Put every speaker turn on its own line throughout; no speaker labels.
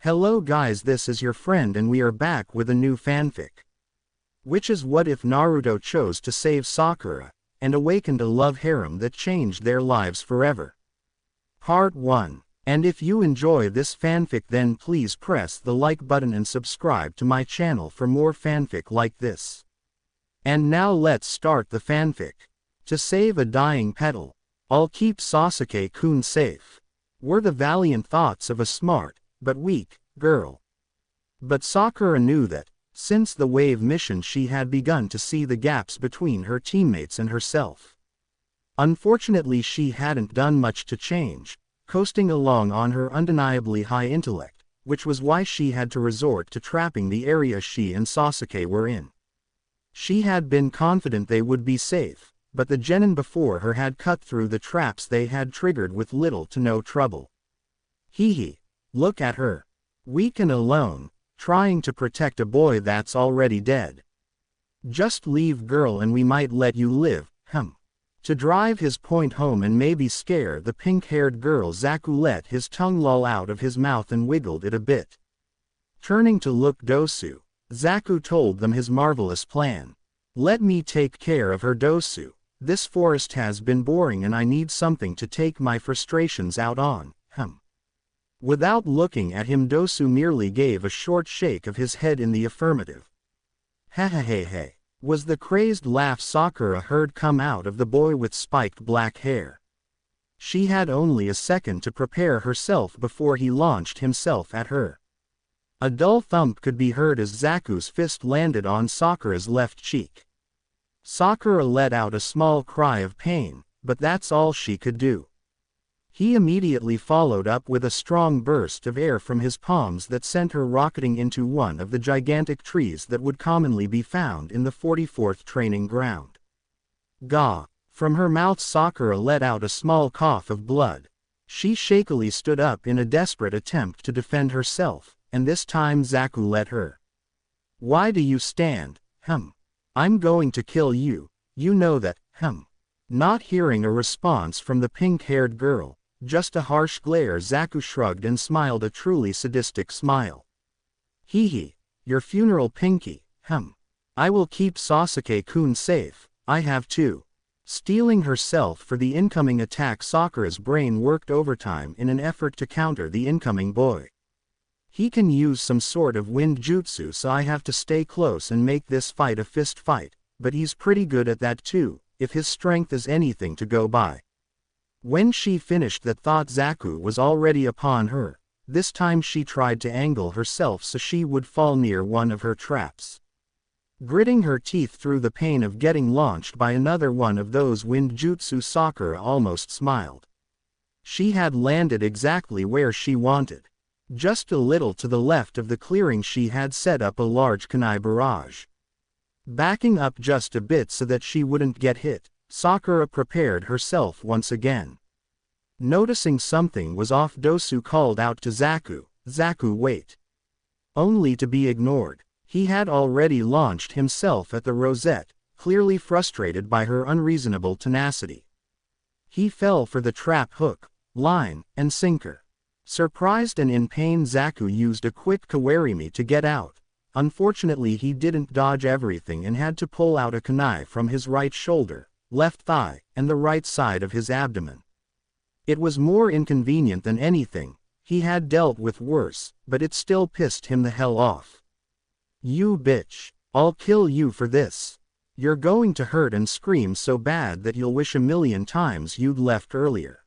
Hello guys, this is your friend and we are back with a new fanfic. Which is what if Naruto chose to save Sakura, and awakened a love harem that changed their lives forever. Part 1. And if you enjoy this fanfic then please press the like button and subscribe to my channel for more fanfic like this. And now let's start the fanfic. To save a dying petal, I'll keep Sasuke-kun safe, were the valiant thoughts of a smart, but weak, girl. But Sakura knew that, since the wave mission she had begun to see the gaps between her teammates and herself. Unfortunately she hadn't done much to change, coasting along on her undeniably high intellect, which was why she had to resort to trapping the area she and Sasuke were in. She had been confident they would be safe, but the genin before her had cut through the traps they had triggered with little to no trouble. Hee. Look at her. Weak and alone, trying to protect a boy that's already dead. Just leave girl and we might let you live, To drive his point home and maybe scare the pink-haired girl, Zaku let his tongue loll out of his mouth and wiggled it a bit. Turning to look Dosu, Zaku told them his marvelous plan. Let me take care of her, Dosu. This forest has been boring and I need something to take my frustrations out on, Without looking at him, Dosu merely gave a short shake of his head in the affirmative. Hey, was the crazed laugh Sakura heard come out of the boy with spiked black hair. She had only a second to prepare herself before he launched himself at her. A dull thump could be heard as Zaku's fist landed on Sakura's left cheek. Sakura let out a small cry of pain, but that's all she could do. He immediately followed up with a strong burst of air from his palms that sent her rocketing into one of the gigantic trees that would commonly be found in the 44th training ground. Gah! From her mouth Sakura let out a small cough of blood. She shakily stood up in a desperate attempt to defend herself, and this time Zaku let her. Why do you stand, I'm going to kill you, you know that, Not hearing a response from the pink-haired girl, just a harsh glare, Zaku shrugged and smiled a truly sadistic smile. Hee, your funeral, Pinky, I will keep Sasuke-kun safe, I have to. Steeling herself for the incoming attack, Sakura's brain worked overtime in an effort to counter the incoming boy. He can use some sort of wind jutsu, so I have to stay close and make this fight a fist fight, but he's pretty good at that too, if his strength is anything to go by. When she finished that thought, Zaku was already upon her. This time she tried to angle herself so she would fall near one of her traps. Gritting her teeth through the pain of getting launched by another one of those wind jutsu, Sakura almost smiled. She had landed exactly where she wanted. Just a little to the left of the clearing she had set up a large kunai barrage. Backing up just a bit so that she wouldn't get hit, Sakura prepared herself once again. Noticing something was off, Dosu called out to Zaku, "Zaku, wait." Only to be ignored. He had already launched himself at the rosette, clearly frustrated by her unreasonable tenacity. He fell for the trap hook, line, and sinker. Surprised and in pain, Zaku used a quick kawarimi to get out. Unfortunately he didn't dodge everything and had to pull out a kunai from his right shoulder, left thigh, and the right side of his abdomen. It was more inconvenient than anything. He had dealt with worse, but it still pissed him the hell off. You bitch. I'll kill you for this. You're going to hurt and scream so bad that you'll wish a million times you'd left earlier.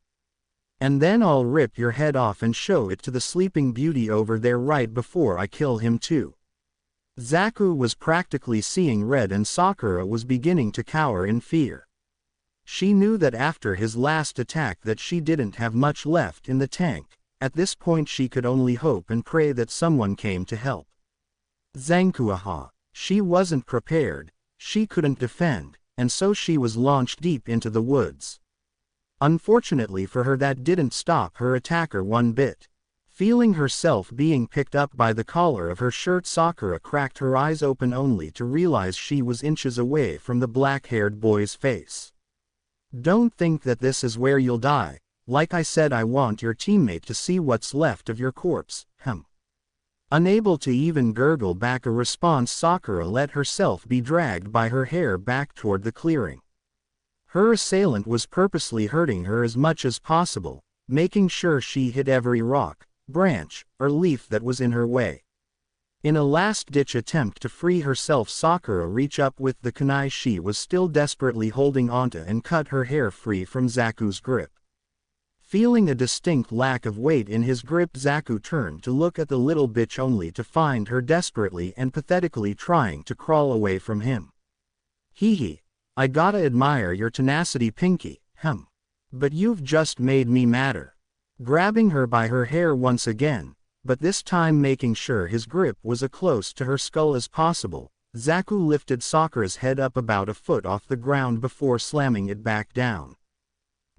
And then I'll rip your head off and show it to the sleeping beauty over there right before I kill him too. Zaku was practically seeing red and Sakura was beginning to cower in fear. She knew that after his last attack that she didn't have much left in the tank. At this point she could only hope and pray that someone came to help. Zankuaha. She wasn't prepared, she couldn't defend, and so she was launched deep into the woods. Unfortunately for her, that didn't stop her attacker one bit. Feeling herself being picked up by the collar of her shirt, Sakura cracked her eyes open only to realize she was inches away from the black-haired boy's face. Don't think that this is where you'll die. Like I said, I want your teammate to see what's left of your corpse, Unable to even gurgle back a response, Sakura let herself be dragged by her hair back toward the clearing. Her assailant was purposely hurting her as much as possible, making sure she hit every rock, branch, or leaf that was in her way. In a last-ditch attempt to free herself, Sakura reached up with the kunai she was still desperately holding onto and cut her hair free from Zaku's grip. Feeling a distinct lack of weight in his grip, Zaku turned to look at the little bitch only to find her desperately and pathetically trying to crawl away from him. Hee, I gotta admire your tenacity, Pinky, but you've just made me madder. Grabbing her by her hair once again, but this time making sure his grip was as close to her skull as possible, Zaku lifted Sakura's head up about a foot off the ground before slamming it back down.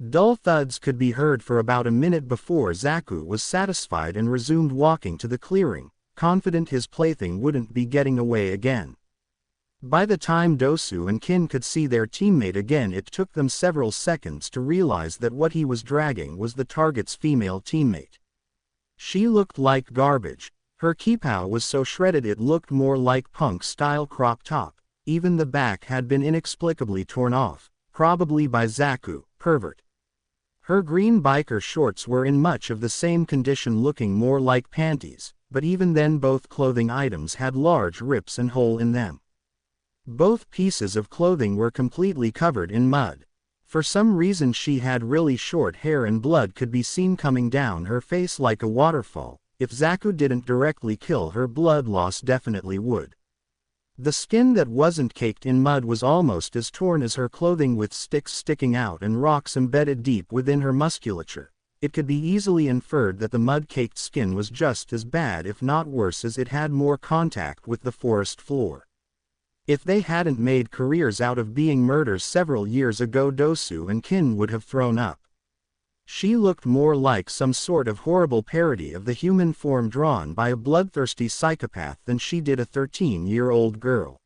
Dull thuds could be heard for about a minute before Zaku was satisfied and resumed walking to the clearing, confident his plaything wouldn't be getting away again. By the time Dosu and Kin could see their teammate again, it took them several seconds to realize that what he was dragging was the target's female teammate. She looked like garbage. Her kipao was so shredded it looked more like punk-style crop top. Even the back had been inexplicably torn off, probably by Zaku, pervert. Her green biker shorts were in much of the same condition, looking more like panties, but even then both clothing items had large rips and holes in them. Both pieces of clothing were completely covered in mud. For some reason she had really short hair and blood could be seen coming down her face like a waterfall. If Zaku didn't directly kill her, blood loss definitely would. The skin that wasn't caked in mud was almost as torn as her clothing, with sticks sticking out and rocks embedded deep within her musculature. It could be easily inferred that the mud-caked skin was just as bad, if not worse, as it had more contact with the forest floor. If they hadn't made careers out of being murderers several years ago, Dosu and Kin would have thrown up. She looked more like some sort of horrible parody of the human form drawn by a bloodthirsty psychopath than she did a 13-year-old girl.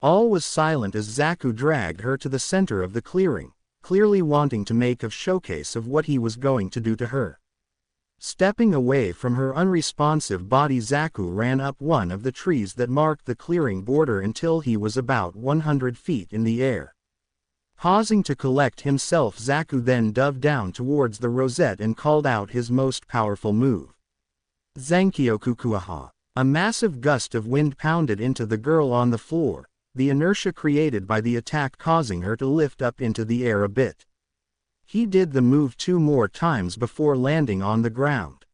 All was silent as Zaku dragged her to the center of the clearing, clearly wanting to make a showcase of what he was going to do to her. Stepping away from her unresponsive body, Zaku ran up one of the trees that marked the clearing border until he was about 100 feet in the air. Pausing to collect himself, Zaku then dove down towards the rosette and called out his most powerful move. Zankyokukuaha. A massive gust of wind pounded into the girl on the floor, the inertia created by the attack causing her to lift up into the air a bit. He did the move 2 more times before landing on the ground.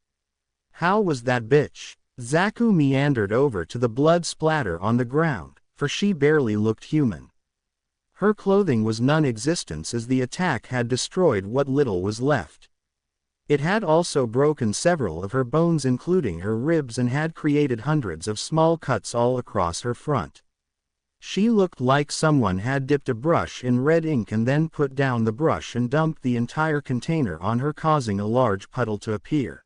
How was that bitch? Zaku meandered over to the blood splatter on the ground, for she barely looked human. Her clothing was non-existent as the attack had destroyed what little was left. It had also broken several of her bones, including her ribs, and had created hundreds of small cuts all across her front. She looked like someone had dipped a brush in red ink and then put down the brush and dumped the entire container on her, causing a large puddle to appear.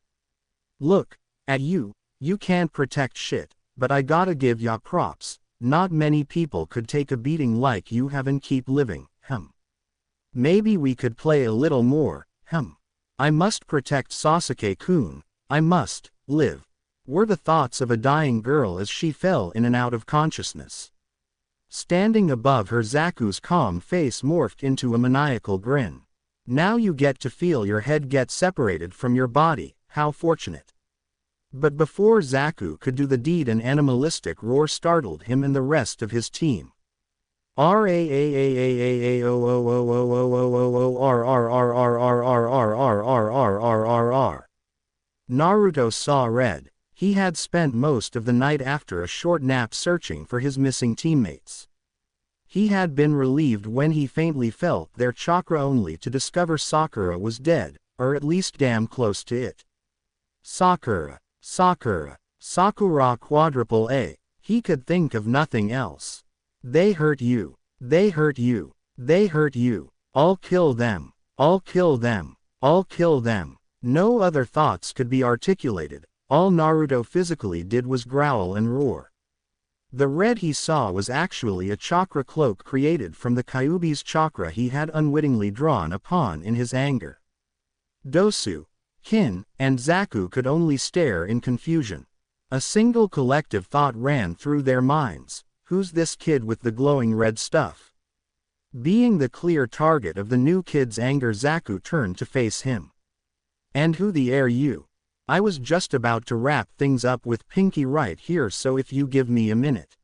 Look at you, you can't protect shit, but I gotta give ya props. Not many people could take a beating like you have and keep living, Maybe we could play a little more, I must protect Sasuke-kun, I must live, were the thoughts of a dying girl as she fell in and out of consciousness. Standing above her, Zaku's calm face morphed into a maniacal grin. Now you get to feel your head get separated from your body, how fortunate. But before Zaku could do the deed, an animalistic roar startled him and the rest of his team. Naruto saw red. He had spent most of the night after a short nap searching for his missing teammates. He had been relieved when he faintly felt their chakra, only to discover Sakura was dead, or at least damn close to it. Sakura. Sakura quadruple A. He could think of nothing else. They hurt you. They hurt you. They hurt you. I'll kill them. I'll kill them. I'll kill them. No other thoughts could be articulated. All Naruto physically did was growl and roar. The red he saw was actually a chakra cloak created from the Kyuubi's chakra he had unwittingly drawn upon in his anger. Dosu, Kin, and Zaku could only stare in confusion. A single collective thought ran through their minds: who's this kid with the glowing red stuff? Being the clear target of the new kid's anger, Zaku turned to face him. And who the are you? I was just about to wrap things up with Pinky right here, so if you give me a minute.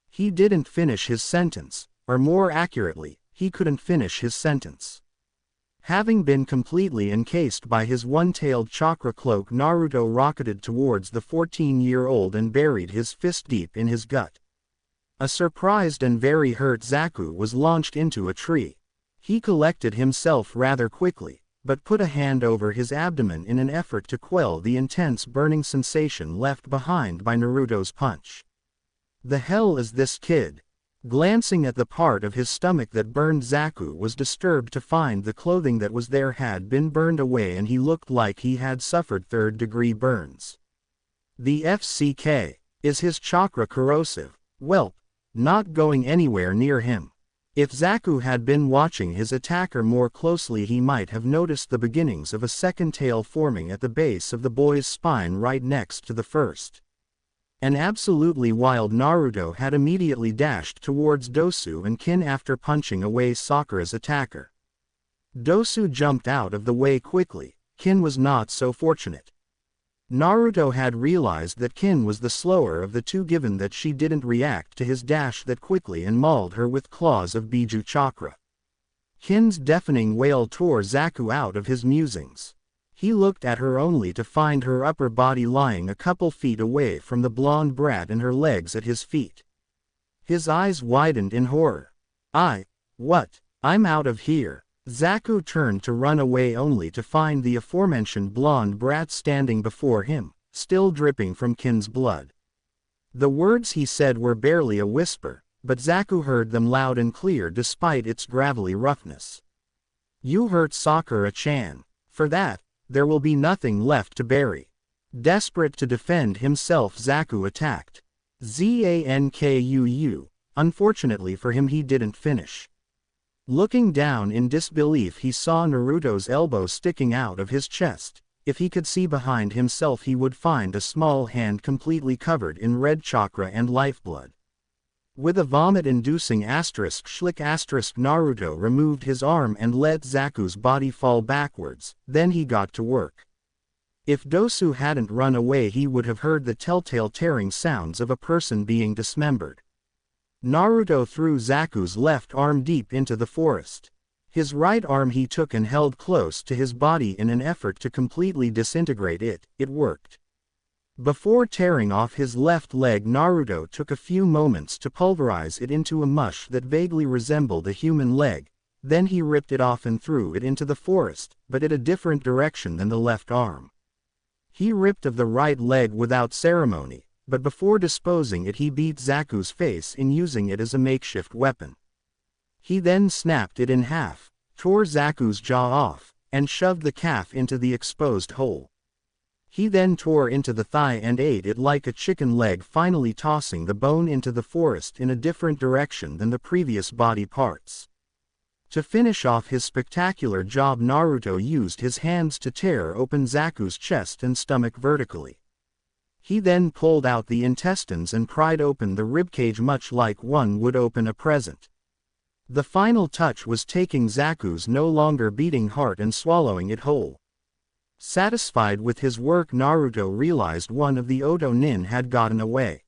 He didn't finish his sentence, or more accurately, he couldn't finish his sentence. Having been completely encased by his one-tailed chakra cloak, Naruto rocketed towards the 14-year-old and buried his fist deep in his gut. A surprised and very hurt Zaku was launched into a tree. He collected himself rather quickly, but put a hand over his abdomen in an effort to quell the intense burning sensation left behind by Naruto's punch. The hell is this kid? Glancing at the part of his stomach that burned, Zaku was disturbed to find the clothing that was there had been burned away and he looked like he had suffered third-degree burns. The FCK. Is his chakra corrosive? Welp. Not going anywhere near him. If Zaku had been watching his attacker more closely, he might have noticed the beginnings of a second tail forming at the base of the boy's spine right next to the first. An absolutely wild Naruto had immediately dashed towards Dosu and Kin after punching away Sakura's attacker. Dosu jumped out of the way quickly. Kin was not so fortunate. Naruto had realized that Kin was the slower of the two, given that she didn't react to his dash that quickly and mauled her with claws of Biju chakra. Kin's deafening wail tore Zaku out of his musings. He looked at her only to find her upper body lying a couple feet away from the blonde brat and her legs at his feet. His eyes widened in horror. What? I'm out of here. Zaku turned to run away only to find the aforementioned blonde brat standing before him, still dripping from Kin's blood. The words he said were barely a whisper, but Zaku heard them loud and clear despite its gravelly roughness. You hurt Sakura-chan. For that, there will be nothing left to bury. Desperate to defend himself, Zaku attacked. Zankuu. Unfortunately for him, he didn't finish. Looking down in disbelief, he saw Naruto's elbow sticking out of his chest. If he could see behind himself, he would find a small hand completely covered in red chakra and lifeblood. With a vomit-inducing ***, Naruto removed his arm and let Zaku's body fall backwards, then he got to work. If Dosu hadn't run away, he would have heard the telltale tearing sounds of a person being dismembered. Naruto threw Zaku's left arm deep into the forest. His right arm he took and held close to his body in an effort to completely disintegrate it. It worked. Before tearing off his left leg, Naruto took a few moments to pulverize it into a mush that vaguely resembled a human leg, then he ripped it off and threw it into the forest, but in a different direction than the left arm. He ripped of the right leg without ceremony, but before disposing it he beat Zaku's face in using it as a makeshift weapon. He then snapped it in half, tore Zaku's jaw off, and shoved the calf into the exposed hole. He then tore into the thigh and ate it like a chicken leg, finally tossing the bone into the forest in a different direction than the previous body parts. To finish off his spectacular job, Naruto used his hands to tear open Zaku's chest and stomach vertically. He then pulled out the intestines and pried open the ribcage much like one would open a present. The final touch was taking Zaku's no longer beating heart and swallowing it whole. Satisfied with his work, Naruto realized one of the Oto Nin had gotten away.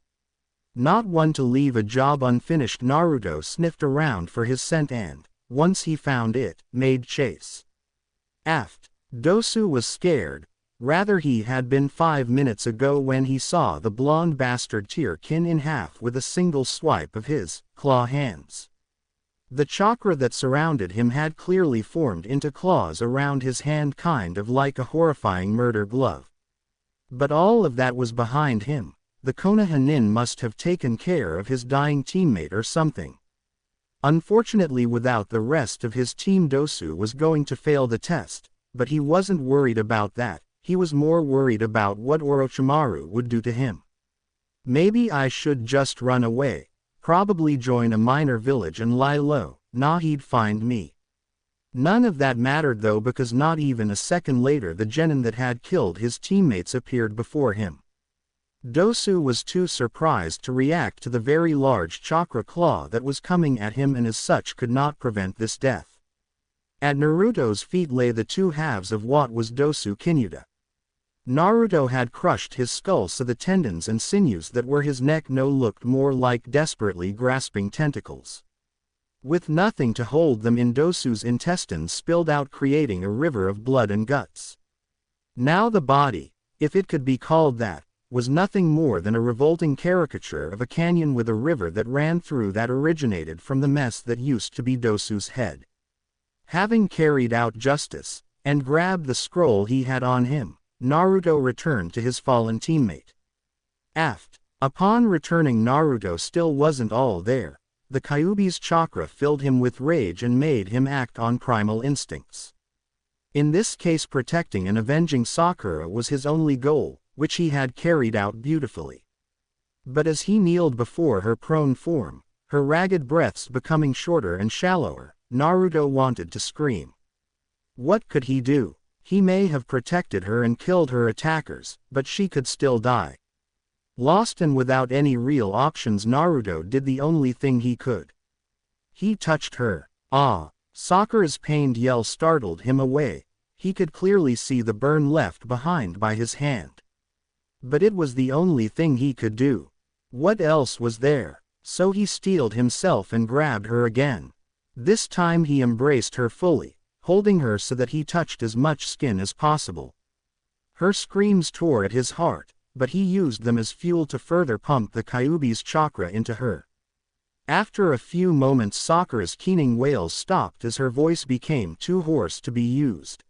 Not one to leave a job unfinished, Naruto sniffed around for his scent and, once he found it, made chase. Aft. Dosu was scared. Rather, he had been 5 minutes ago when he saw the blonde bastard tear Kin in half with a single swipe of his claw hands. The chakra that surrounded him had clearly formed into claws around his hand, kind of like a horrifying murder glove. But all of that was behind him. The Konoha Nin must have taken care of his dying teammate or something. Unfortunately, without the rest of his team, Dosu was going to fail the test, but he wasn't worried about that. He was more worried about what Orochimaru would do to him. Maybe I should just run away. Probably join a minor village and lie low. Nah, he'd find me. None of that mattered though, because not even a second later the genin that had killed his teammates appeared before him. Dosu was too surprised to react to the very large chakra claw that was coming at him and as such could not prevent this death. At Naruto's feet lay the two halves of what was Dosu Kinyuda. Naruto had crushed his skull so the tendons and sinews that were his neck now looked more like desperately grasping tentacles. With nothing to hold them in, Dosu's intestines spilled out, creating a river of blood and guts. Now the body, if it could be called that, was nothing more than a revolting caricature of a canyon with a river that ran through that originated from the mess that used to be Dosu's head. Having carried out justice, and grabbed the scroll he had on him, Naruto returned to his fallen teammate. Aft. Upon returning, Naruto still wasn't all there. The Kyuubi's chakra filled him with rage and made him act on primal instincts. In this case, protecting and avenging Sakura was his only goal, which he had carried out beautifully. But as he kneeled before her prone form, her ragged breaths becoming shorter and shallower, Naruto wanted to scream. What could he do? He may have protected her and killed her attackers, but she could still die. Lost and without any real options, Naruto did the only thing he could. He touched her. Ah! Sakura's pained yell startled him away. He could clearly see the burn left behind by his hand. But it was the only thing he could do. What else was there? So he steeled himself and grabbed her again. This time he embraced her fully, holding her so that he touched as much skin as possible. Her screams tore at his heart, but he used them as fuel to further pump the Kyuubi's chakra into her. After a few moments, Sakura's keening wails stopped as her voice became too hoarse to be used.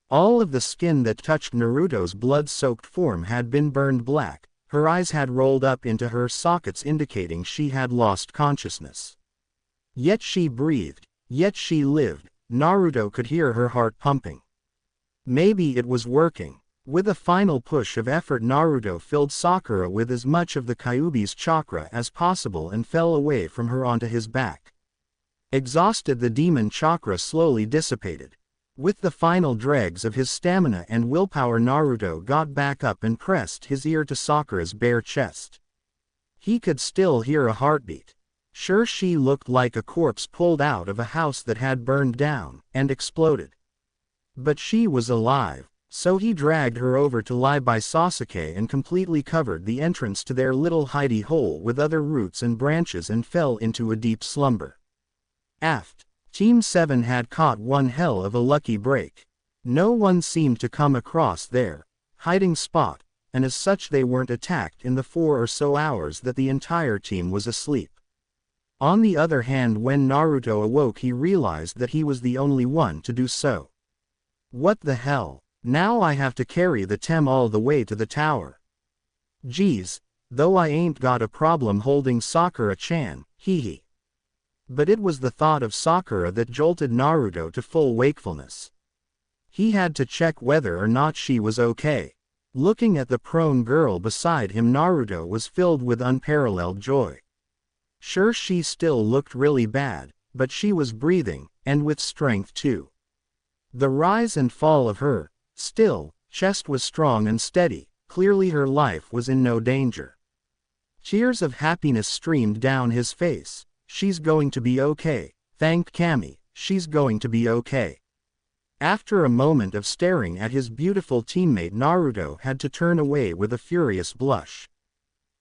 All of the skin that touched Naruto's blood-soaked form had been burned black, her eyes had rolled up into her sockets indicating she had lost consciousness. Yet she breathed, yet she lived. Naruto could hear her heart pumping. Maybe it was working. With a final push of effort, Naruto filled Sakura with as much of the Kyuubi's chakra as possible and fell away from her onto his back. Exhausted, the demon chakra slowly dissipated. With the final dregs of his stamina and willpower, Naruto got back up and pressed his ear to Sakura's bare chest. He could still hear a heartbeat. Sure, she looked like a corpse pulled out of a house that had burned down and exploded. But she was alive. So he dragged her over to lie by Sasuke and completely covered the entrance to their little hidey hole with other roots and branches and fell into a deep slumber. Aft. Team 7 had caught one hell of a lucky break. No one seemed to come across their hiding spot, and as such they weren't attacked in the 4 or so hours that the entire team was asleep. On the other hand, when Naruto awoke, he realized that he was the only one to do so. What the hell? Now I have to carry the Tem all the way to the tower. Geez, though I ain't got a problem holding Sakura-chan, hee. But it was the thought of Sakura that jolted Naruto to full wakefulness. He had to check whether or not she was okay. Looking at the prone girl beside him, Naruto was filled with unparalleled joy. Sure, she still looked really bad, but she was breathing, and with strength too. The rise and fall of her chest was strong and steady. Clearly her life was in no danger. Tears of happiness streamed down his face. She's going to be okay, thanked Kami, she's going to be okay. After a moment of staring at his beautiful teammate, Naruto had to turn away with a furious blush.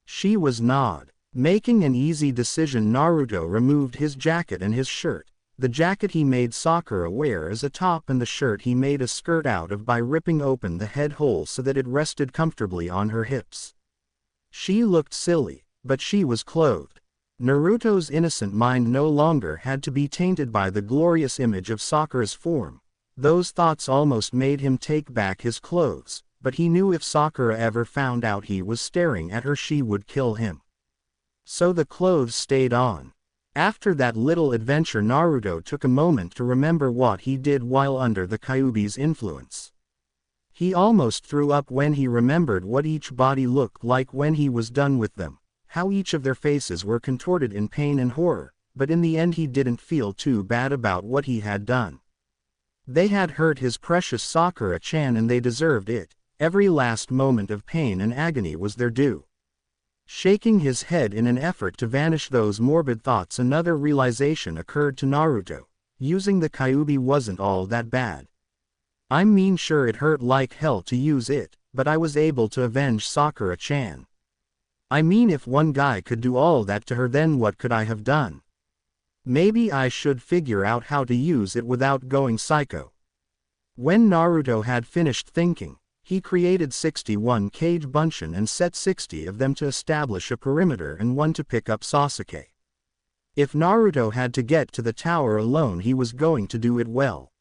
She was not. Making an easy decision, Naruto removed his jacket and his shirt. The jacket he made Sakura wear as a top and the shirt he made a skirt out of by ripping open the head hole so that it rested comfortably on her hips. She looked silly, but she was clothed. Naruto's innocent mind no longer had to be tainted by the glorious image of Sakura's form. Those thoughts almost made him take back his clothes, but he knew if Sakura ever found out he was staring at her, she would kill him. So the clothes stayed on. After that little adventure, Naruto took a moment to remember what he did while under the Kyuubi's influence. He almost threw up when he remembered what each body looked like when he was done with them, how each of their faces were contorted in pain and horror, but in the end he didn't feel too bad about what he had done. They had hurt his precious Sakura-chan and they deserved it. Every last moment of pain and agony was their due. Shaking his head in an effort to vanish those morbid thoughts, another realization occurred to Naruto. Using the Kyuubi wasn't all that bad. I mean, sure, it hurt like hell to use it, but I was able to avenge Sakura-chan. I mean, if one guy could do all that to her, then what could I have done? Maybe I should figure out how to use it without going psycho. When Naruto had finished thinking, he created 61 cage bunshin and set 60 of them to establish a perimeter and one to pick up Sasuke. If Naruto had to get to the tower alone, he was going to do it well.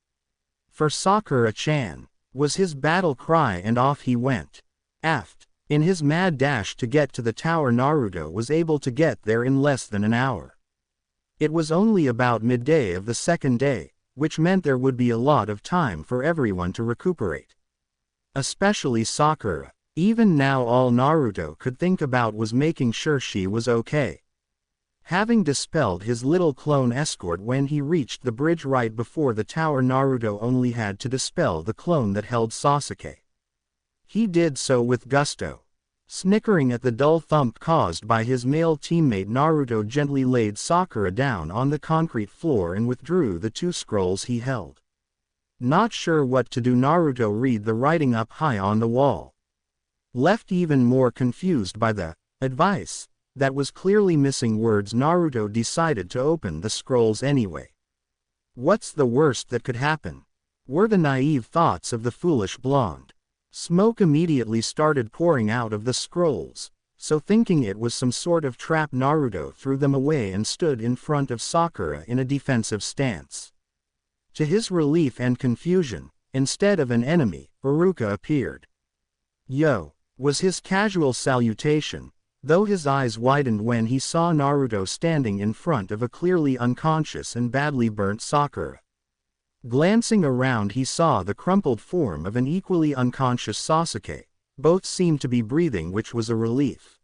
For Sakura-chan, was his battle cry, and off he went. In his mad dash to get to the tower, Naruto was able to get there in less than an hour. It was only about midday of the second day, which meant there would be a lot of time for everyone to recuperate. Especially Sakura. Even now all Naruto could think about was making sure she was okay. Having dispelled his little clone escort when he reached the bridge right before the tower, Naruto only had to dispel the clone that held Sasuke. He did so with gusto. Snickering at the dull thump caused by his male teammate, Naruto gently laid Sakura down on the concrete floor and withdrew the 2 scrolls he held. Not sure what to do, Naruto read the writing up high on the wall. Left even more confused by the advice that was clearly missing words, Naruto decided to open the scrolls anyway. What's the worst that could happen? Were the naive thoughts of the foolish blonde. Smoke immediately started pouring out of the scrolls, so thinking it was some sort of trap, Naruto threw them away and stood in front of Sakura in a defensive stance. To his relief and confusion, instead of an enemy, Iruka appeared. "Yo," was his casual salutation, though his eyes widened when he saw Naruto standing in front of a clearly unconscious and badly burnt Sakura. Glancing around, he saw the crumpled form of an equally unconscious Sasuke. Both seemed to be breathing, which was a relief.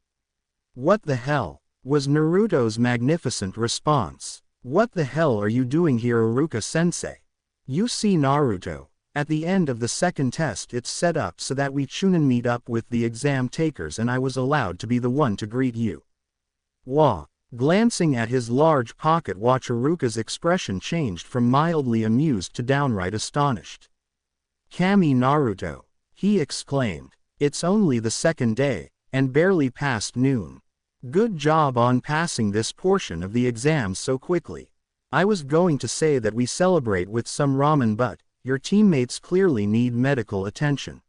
"What the hell?" was Naruto's magnificent response. "What the hell are you doing here, Iruka-sensei?" "You see, Naruto, at the end of the second test it's set up so that we Chunin meet up with the exam takers, and I was allowed to be the one to greet you." Wah! Glancing at his large pocket watch, Iruka's expression changed from mildly amused to downright astonished. "Kami, Naruto," he exclaimed. "It's only the second day, and barely past noon. Good job on passing this portion of the exam so quickly. I was going to say that we celebrate with some ramen, but your teammates clearly need medical attention.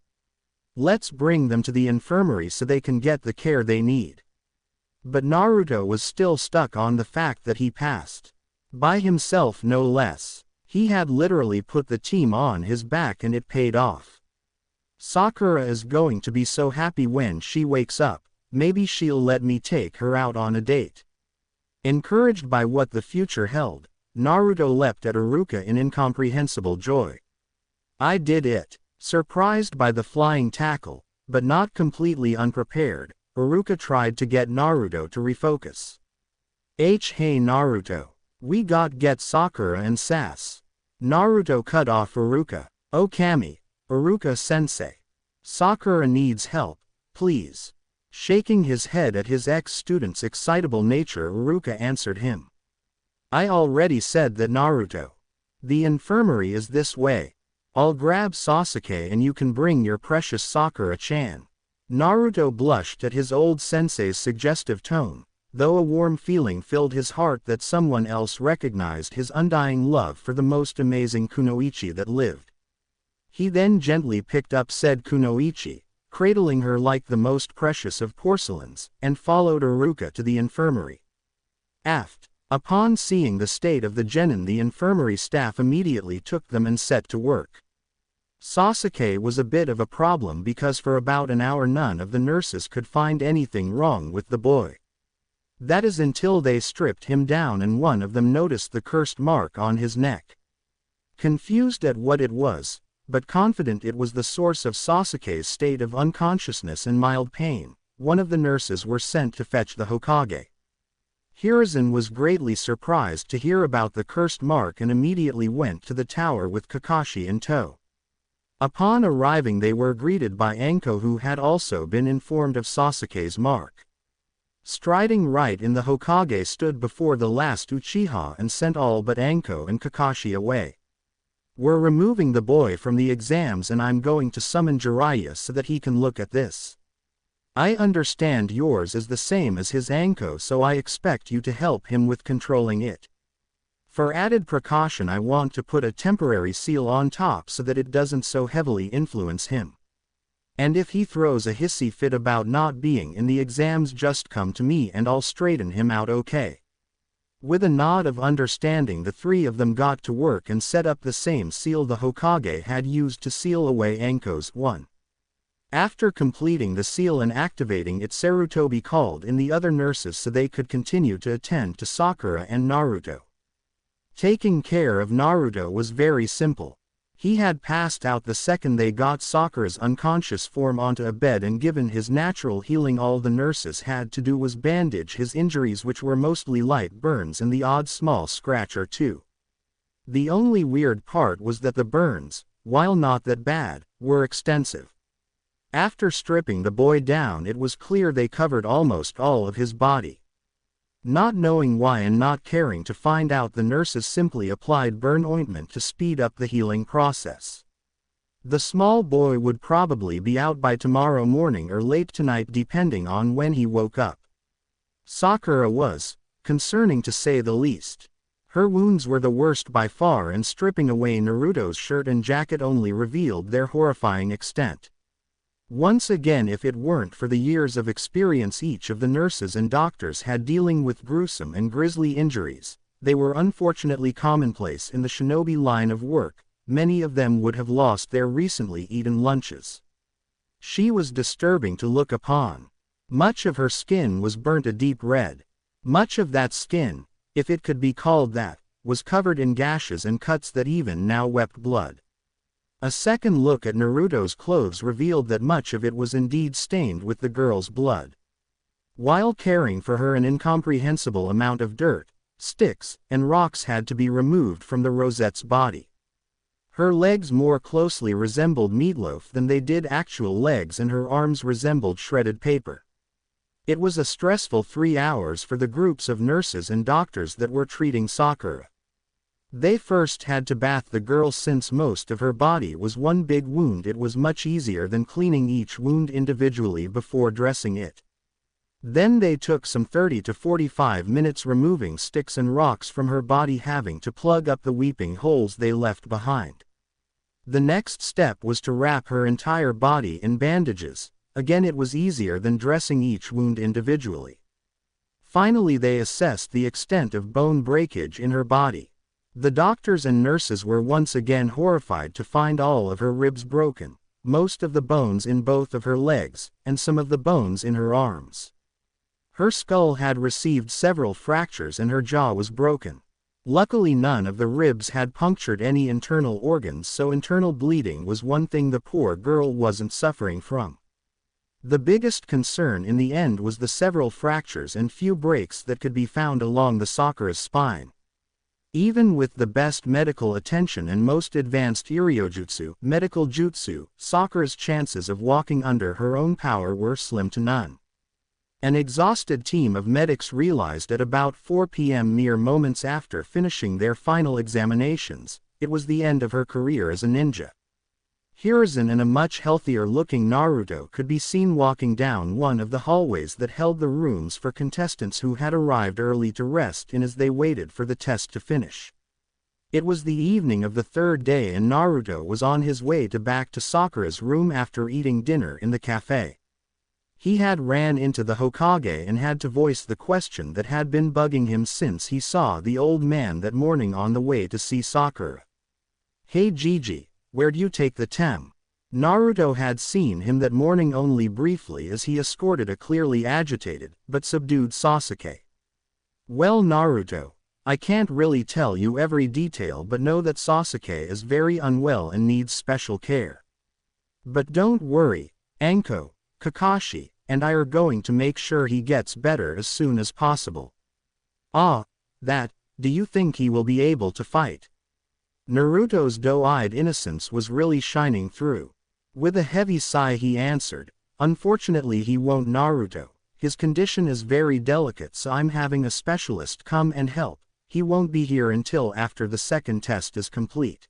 Let's bring them to the infirmary so they can get the care they need." But Naruto was still stuck on the fact that he passed. By himself, no less. He had literally put the team on his back, and it paid off. Sakura is going to be so happy when she wakes up. Maybe she'll let me take her out on a date. Encouraged by what the future held, Naruto leapt at Iruka in incomprehensible joy. "I did it." Surprised by the flying tackle, but not completely unprepared, Iruka tried to get Naruto to refocus. Hey Naruto. We got get Sakura and sass." Naruto cut off Iruka. "Oh Kami, Iruka-sensei. Sakura needs help, please." Shaking his head at his ex-student's excitable nature, Iruka answered him. "I already said that, Naruto. The infirmary is this way. I'll grab Sasuke and you can bring your precious Sakura-chan." Naruto blushed at his old sensei's suggestive tone, though a warm feeling filled his heart that someone else recognized his undying love for the most amazing kunoichi that lived. He then gently picked up said kunoichi, cradling her like the most precious of porcelains, and followed Iruka to the infirmary. Upon seeing the state of the genin, the infirmary staff immediately took them and set to work. Sasuke was a bit of a problem because for about an hour none of the nurses could find anything wrong with the boy. That is until they stripped him down and one of them noticed the cursed mark on his neck. Confused at what it was, but confident it was the source of Sasuke's state of unconsciousness and mild pain, one of the nurses were sent to fetch the Hokage. Hiruzen was greatly surprised to hear about the cursed mark and immediately went to the tower with Kakashi in tow. Upon arriving they were greeted by Anko, who had also been informed of Sasuke's mark. Striding right in, the Hokage stood before the last Uchiha and sent all but Anko and Kakashi away. "We're removing the boy from the exams and I'm going to summon Jiraiya so that he can look at this. I understand yours is the same as his, Anko, so I expect you to help him with controlling it. For added precaution I want to put a temporary seal on top so that it doesn't so heavily influence him. And if he throws a hissy fit about not being in the exams, just come to me and I'll straighten him out, okay?" With a nod of understanding, the three of them got to work and set up the same seal the Hokage had used to seal away Anko's one. After completing the seal and activating it, Sarutobi called in the other nurses so they could continue to attend to Sakura and Naruto. Taking care of Naruto was very simple. He had passed out the second they got Sakura's unconscious form onto a bed and given his natural healing. All the nurses had to do was bandage his injuries, which were mostly light burns and the odd small scratch or two. The only weird part was that the burns, while not that bad, were extensive. After stripping the boy down, it was clear they covered almost all of his body. Not knowing why and not caring to find out, the nurses simply applied burn ointment to speed up the healing process. The small boy would probably be out by tomorrow morning or late tonight, depending on when he woke up. Sakura was concerning, to say the least. Her wounds were the worst by far, and stripping away Naruto's shirt and jacket only revealed their horrifying extent. Once again, if it weren't for the years of experience each of the nurses and doctors had dealing with gruesome and grisly injuries, they were unfortunately commonplace in the shinobi line of work. Many of them would have lost their recently eaten lunches. She was disturbing to look upon. Much of her skin was burnt a deep red. Much of that skin, if it could be called that, was covered in gashes and cuts that even now wept blood. A second look at Naruto's clothes revealed that much of it was indeed stained with the girl's blood. While caring for her, an incomprehensible amount of dirt, sticks, and rocks had to be removed from the Rosette's body. Her legs more closely resembled meatloaf than they did actual legs, and her arms resembled shredded paper. It was a stressful 3 hours for the groups of nurses and doctors that were treating Sakura. They first had to bath the girl. Since most of her body was one big wound, it was much easier than cleaning each wound individually before dressing it. Then they took some 30 to 45 minutes removing sticks and rocks from her body, having to plug up the weeping holes they left behind. The next step was to wrap her entire body in bandages. Again, it was easier than dressing each wound individually. Finally, they assessed the extent of bone breakage in her body. The doctors and nurses were once again horrified to find all of her ribs broken, most of the bones in both of her legs, and some of the bones in her arms. Her skull had received several fractures and her jaw was broken. Luckily, none of the ribs had punctured any internal organs, so internal bleeding was one thing the poor girl wasn't suffering from. The biggest concern in the end was the several fractures and few breaks that could be found along the Sakura's spine. Even with the best medical attention and most advanced Iryojutsu, medical jutsu, Sakura's chances of walking under her own power were slim to none. An exhausted team of medics realized at about 4 p.m., mere moments after finishing their final examinations, it was the end of her career as a ninja. Hiruzen and a much healthier-looking Naruto could be seen walking down one of the hallways that held the rooms for contestants who had arrived early to rest in as they waited for the test to finish. It was the evening of the third day and Naruto was on his way back to Sakura's room after eating dinner in the cafe. He had ran into the Hokage and had to voice the question that had been bugging him since he saw the old man that morning on the way to see Sakura. "Hey Gigi, where'd you take the tem?" Naruto had seen him that morning only briefly as he escorted a clearly agitated, but subdued Sasuke. "Well Naruto, I can't really tell you every detail, but know that Sasuke is very unwell and needs special care. But don't worry, Anko, Kakashi, and I are going to make sure he gets better as soon as possible." "Ah, do you think he will be able to fight?" Naruto's doe-eyed innocence was really shining through. With a heavy sigh he answered, "Unfortunately he won't, Naruto. His condition is very delicate, so I'm having a specialist come and help. He won't be here until after the second test is complete."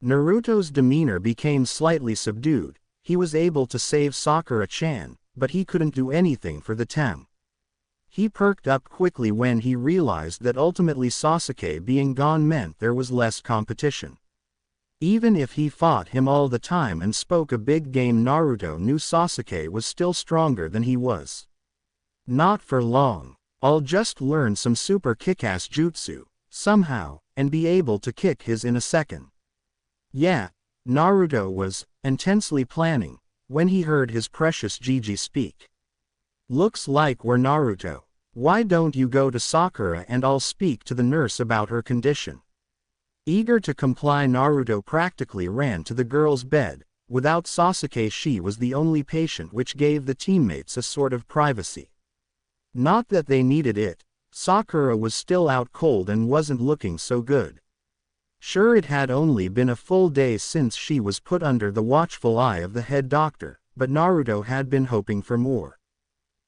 Naruto's demeanor became slightly subdued. He was able to save Sakura-chan, but he couldn't do anything for the tem. He perked up quickly when he realized that ultimately Sasuke being gone meant there was less competition. Even if he fought him all the time and spoke a big game, Naruto knew Sasuke was still stronger than he was. Not for long. I'll just learn some super kick-ass jutsu, somehow, and be able to kick his in a second. Yeah, Naruto was intensely planning when he heard his precious Gigi speak. "Looks like we're Naruto. Why don't you go to Sakura and I'll speak to the nurse about her condition." Eager to comply, Naruto practically ran to the girl's bed. Without Sasuke, she was the only patient, which gave the teammates a sort of privacy. Not that they needed it. Sakura was still out cold and wasn't looking so good. Sure, it had only been a full day since she was put under the watchful eye of the head doctor, but Naruto had been hoping for more.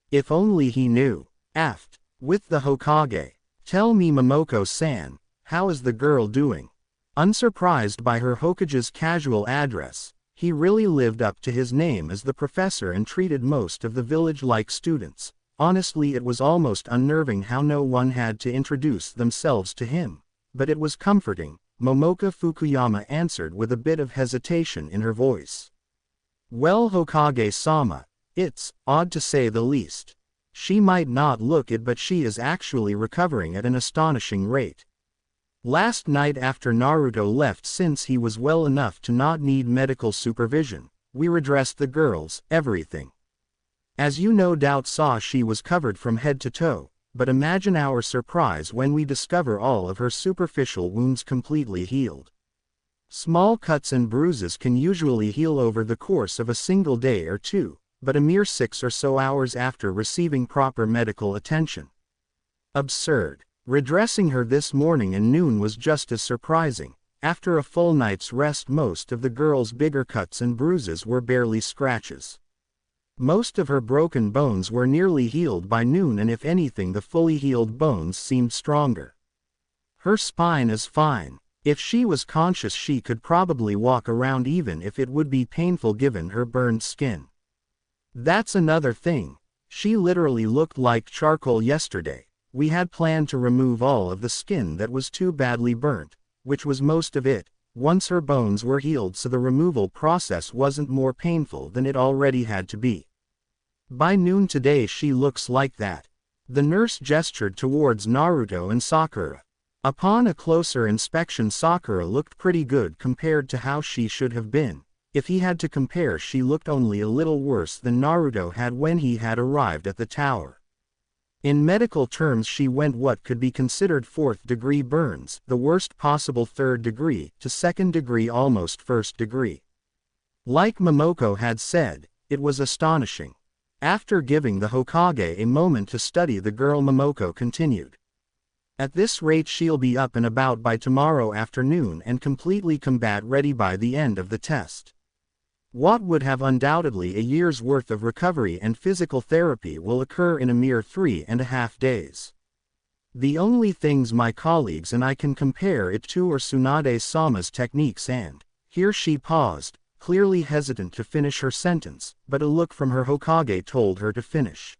If only he knew. Aft, with the Hokage. "Tell me, Momoko-san, how is the girl doing?" Unsurprised by her Hokage's casual address, he really lived up to his name as the professor and treated most of the village like students. Honestly, it was almost unnerving how no one had to introduce themselves to him. But it was comforting. Momoka Fukuyama answered with a bit of hesitation in her voice. "Well, Hokage-sama, it's odd to say the least. She might not look it, but she is actually recovering at an astonishing rate. Last night after Naruto left, since he was well enough to not need medical supervision, we redressed the girl's everything. As you no doubt saw, she was covered from head to toe. But imagine our surprise when we discover all of her superficial wounds completely healed. Small cuts and bruises can usually heal over the course of a single day or two, but a mere 6 or so hours after receiving proper medical attention. Absurd. Redressing her this morning and noon was just as surprising. After a full night's rest, most of the girl's bigger cuts and bruises were barely scratches. Most of her broken bones were nearly healed by noon, and if anything, the fully healed bones seemed stronger. Her spine is fine. If she was conscious, she could probably walk around, even if it would be painful given her burned skin. That's another thing. She literally looked like charcoal yesterday. We had planned to remove all of the skin that was too badly burnt, which was most of it, once her bones were healed, so the removal process wasn't more painful than it already had to be. By noon today she looks like that." The nurse gestured towards Naruto and Sakura. Upon a closer inspection, Sakura looked pretty good compared to how she should have been. If he had to compare, she looked only a little worse than Naruto had when he had arrived at the tower. In medical terms, she went what could be considered 4th-degree burns, the worst possible 3rd degree, to 2nd degree, almost 1st degree. Like Momoko had said, it was astonishing. After giving the Hokage a moment to study the girl, Momoko continued. "At this rate she'll be up and about by tomorrow afternoon and completely combat ready by the end of the test. What would have undoubtedly a year's worth of recovery and physical therapy will occur in a mere 3.5 days. The only things my colleagues and I can compare it to are Tsunade-sama's techniques and..." Here she paused, clearly hesitant to finish her sentence, but a look from her Hokage told her to finish.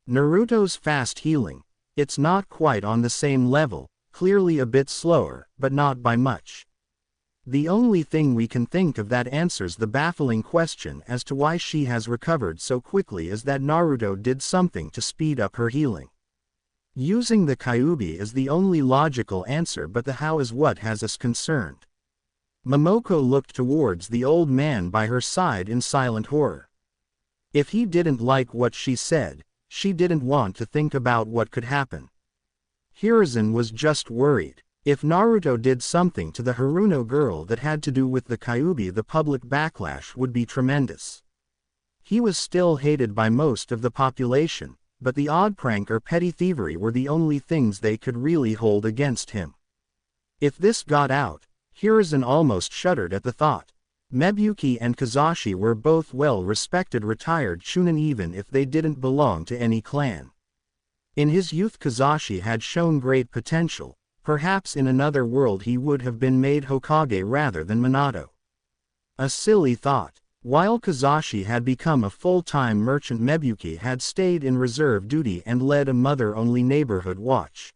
"Naruto's fast healing. It's not quite on the same level, clearly a bit slower, but not by much. The only thing we can think of that answers the baffling question as to why she has recovered so quickly is that Naruto did something to speed up her healing. Using the Kyuubi is the only logical answer, but the how is what has us concerned." Momoko looked towards the old man by her side in silent horror. If he didn't like what she said, she didn't want to think about what could happen. Hiruzen was just worried. If Naruto did something to the Haruno girl that had to do with the Kyuubi, the public backlash would be tremendous. He was still hated by most of the population, but the odd prank or petty thievery were the only things they could really hold against him. If this got out, Hiruzen almost shuddered at the thought. Mebuki and Kazashi were both well-respected retired chunin even if they didn't belong to any clan. In his youth Kazashi had shown great potential, perhaps in another world he would have been made Hokage rather than Minato. A silly thought. While Kazashi had become a full-time merchant, Mebuki had stayed in reserve duty and led a mother-only neighborhood watch.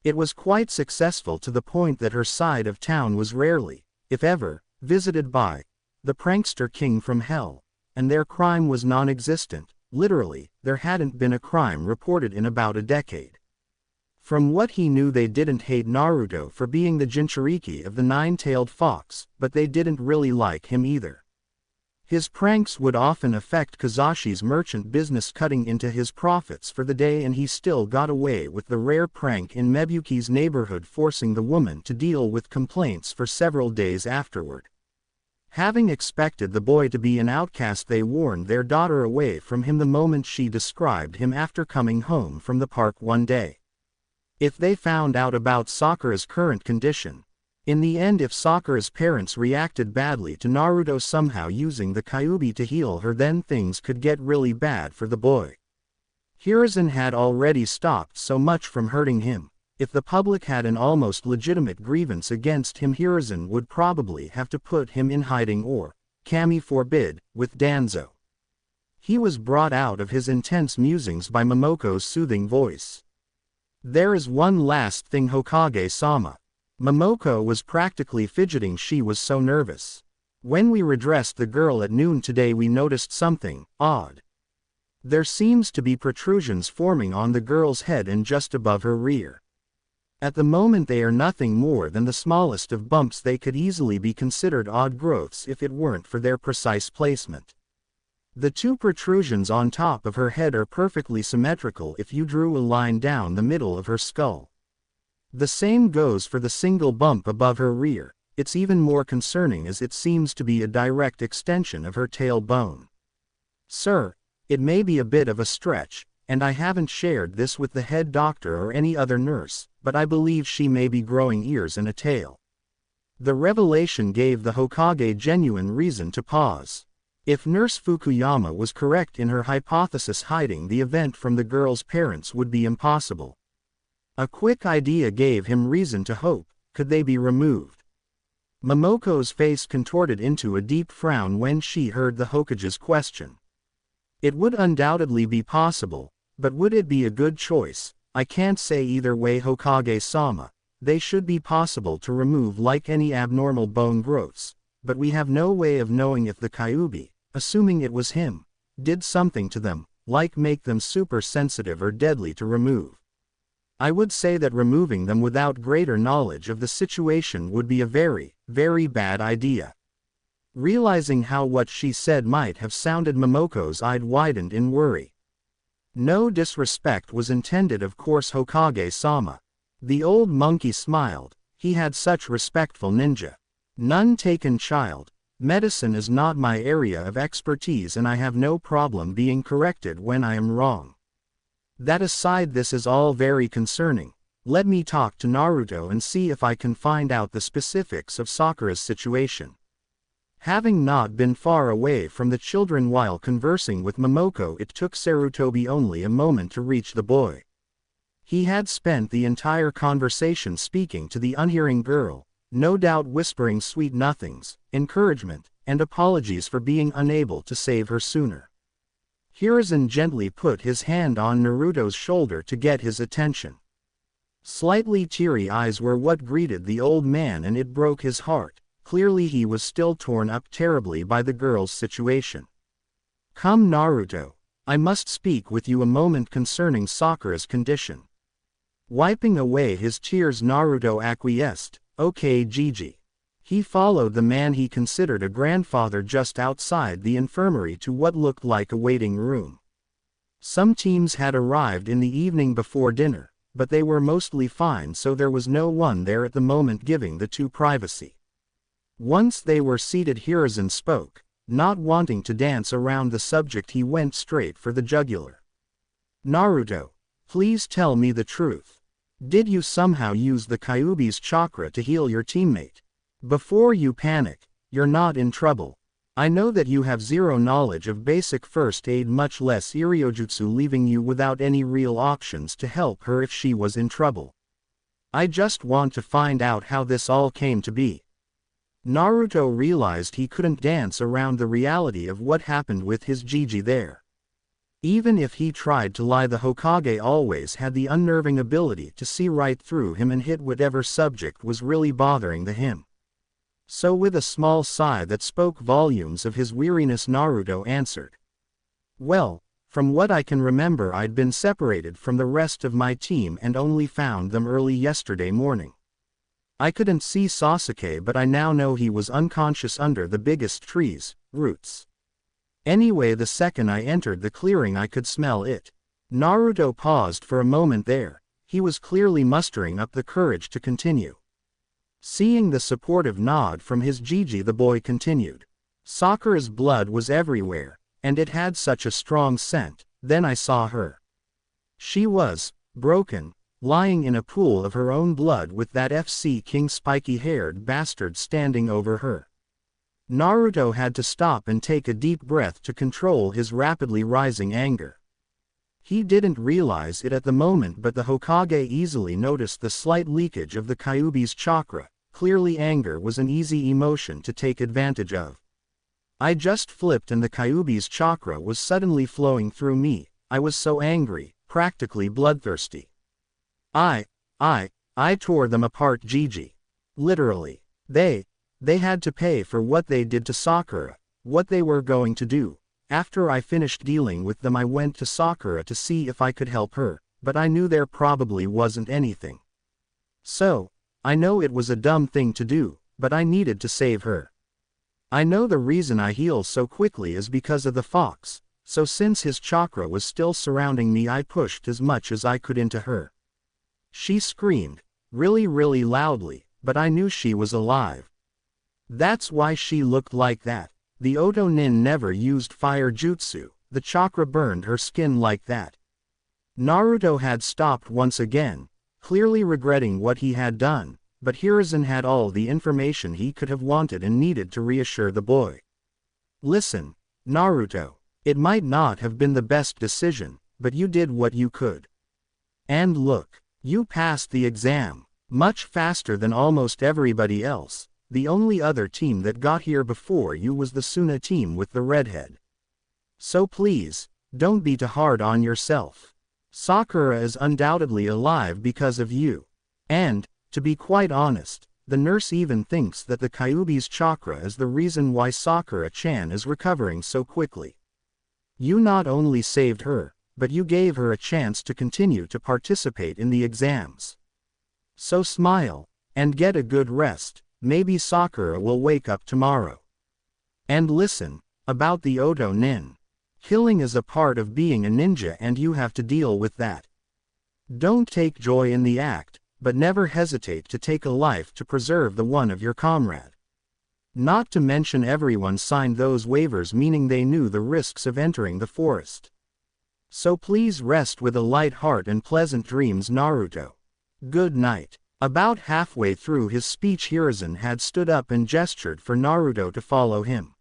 It was quite successful to the point that her side of town was rarely, if ever, visited by the prankster king from hell, and their crime was non-existent. Literally, there hadn't been a crime reported in about a decade. From what he knew, they didn't hate Naruto for being the Jinchuriki of the nine-tailed fox, but they didn't really like him either. His pranks would often affect Kazashi's merchant business, cutting into his profits for the day, and he still got away with the rare prank in Mebuki's neighborhood, forcing the woman to deal with complaints for several days afterward. Having expected the boy to be an outcast, they warned their daughter away from him the moment she described him after coming home from the park one day. If they found out about Sakura's current condition, in the end, if Sakura's parents reacted badly to Naruto somehow using the Kyuubi to heal her, then things could get really bad for the boy. Hiruzen had already stopped so much from hurting him. If the public had an almost legitimate grievance against him, Hiruzen would probably have to put him in hiding or, kami forbid, with Danzo. He was brought out of his intense musings by Momoko's soothing voice. "There is one last thing, Hokage-sama." Momoko was practically fidgeting, she was so nervous. "When we redressed the girl at noon today, we noticed something odd. There seems to be protrusions forming on the girl's head and just above her rear. At the moment they are nothing more than the smallest of bumps. They could easily be considered odd growths if it weren't for their precise placement. The two protrusions on top of her head are perfectly symmetrical if you drew a line down the middle of her skull. The same goes for the single bump above her rear. It's even more concerning as it seems to be a direct extension of her tailbone. Sir, it may be a bit of a stretch, and I haven't shared this with the head doctor or any other nurse, but I believe she may be growing ears and a tail." The revelation gave the Hokage genuine reason to pause. If Nurse Fukuyama was correct in her hypothesis, hiding the event from the girl's parents would be impossible. A quick idea gave him reason to hope. Could they be removed? Momoko's face contorted into a deep frown when she heard the Hokage's question. It would undoubtedly be possible, but would it be a good choice? I can't say either way, Hokage-sama. They should be possible to remove like any abnormal bone growths, but we have no way of knowing if the Kyuubi, assuming it was him, did something to them, like make them super sensitive or deadly to remove. I would say that removing them without greater knowledge of the situation would be a very, very bad idea. Realizing how what she said might have sounded, Momoko's eyes widened in worry. No disrespect was intended, of course, Hokage-sama. The old monkey smiled. He had such respectful ninja. None taken, child. Medicine is not my area of expertise and I have no problem being corrected when I am wrong. That aside, this is all very concerning. Let me talk to Naruto and see if I can find out the specifics of Sakura's situation. Having not been far away from the children while conversing with Momoko, it took Sarutobi only a moment to reach the boy. He had spent the entire conversation speaking to the unhearing girl, no doubt whispering sweet nothings, encouragement, and apologies for being unable to save her sooner. Hiruzen gently put his hand on Naruto's shoulder to get his attention. Slightly teary eyes were what greeted the old man, and it broke his heart. Clearly he was still torn up terribly by the girl's situation. "Come, Naruto. I must speak with you a moment concerning Sakura's condition." Wiping away his tears, Naruto acquiesced. "Okay, Gigi." He followed the man he considered a grandfather just outside the infirmary to what looked like a waiting room. Some teams had arrived in the evening before dinner, but they were mostly fine, so there was no one there at the moment, giving the two privacy. Once they were seated, Hiruzen spoke. Not wanting to dance around the subject, he went straight for the jugular. "Naruto, please tell me the truth. Did you somehow use the Kyuubi's chakra to heal your teammate?" Before you panic, you're not in trouble. I know that you have zero knowledge of basic first aid, much less Iryojutsu, leaving you without any real options to help her if she was in trouble. I just want to find out how this all came to be. Naruto realized he couldn't dance around the reality of what happened with his Gigi there. Even if he tried to lie, the Hokage always had the unnerving ability to see right through him and hit whatever subject was really bothering him. So with a small sigh that spoke volumes of his weariness, Naruto answered. Well, from what I can remember, I'd been separated from the rest of my team and only found them early yesterday morning. I couldn't see Sasuke, but I now know he was unconscious under the biggest trees, roots. Anyway, the second I entered the clearing I could smell it. Naruto paused for a moment there. He was clearly mustering up the courage to continue. Seeing the supportive nod from his Gigi, the boy continued. Sakura's blood was everywhere, and it had such a strong scent. Then I saw her. She was broken, lying in a pool of her own blood with that FC King spiky-haired bastard standing over her. Naruto had to stop and take a deep breath to control his rapidly rising anger. He didn't realize it at the moment, but the Hokage easily noticed the slight leakage of the Kyuubi's chakra. Clearly anger was an easy emotion to take advantage of. I just flipped and the Kyuubi's chakra was suddenly flowing through me. I was so angry, practically bloodthirsty. I tore them apart, Gigi. Literally. They had to pay for what they did to Sakura, what they were going to do. After I finished dealing with them, I went to Sakura to see if I could help her, but I knew there probably wasn't anything. So, I know it was a dumb thing to do, but I needed to save her. I know the reason I heal so quickly is because of the fox, so since his chakra was still surrounding me, I pushed as much as I could into her. She screamed, really loudly, but I knew she was alive. That's why she looked like that. The Oto Nin never used fire jutsu, the chakra burned her skin like that. Naruto had stopped once again, clearly regretting what he had done, but Hiruzen had all the information he could have wanted and needed to reassure the boy. Listen, Naruto, it might not have been the best decision, but you did what you could. And look, you passed the exam, much faster than almost everybody else. The only other team that got here before you was the Suna team with the redhead. So please, don't be too hard on yourself. Sakura is undoubtedly alive because of you. And, to be quite honest, the nurse even thinks that the Kyuubi's chakra is the reason why Sakura-chan is recovering so quickly. You not only saved her, but you gave her a chance to continue to participate in the exams. So smile, and get a good rest. Maybe Sakura will wake up tomorrow. And listen, about the Oto Nin. Killing is a part of being a ninja and you have to deal with that. Don't take joy in the act, but never hesitate to take a life to preserve the one of your comrade. Not to mention everyone signed those waivers, meaning they knew the risks of entering the forest. So please rest with a light heart and pleasant dreams, Naruto. Good night. About halfway through his speech, Hiruzen had stood up and gestured for Naruto to follow him.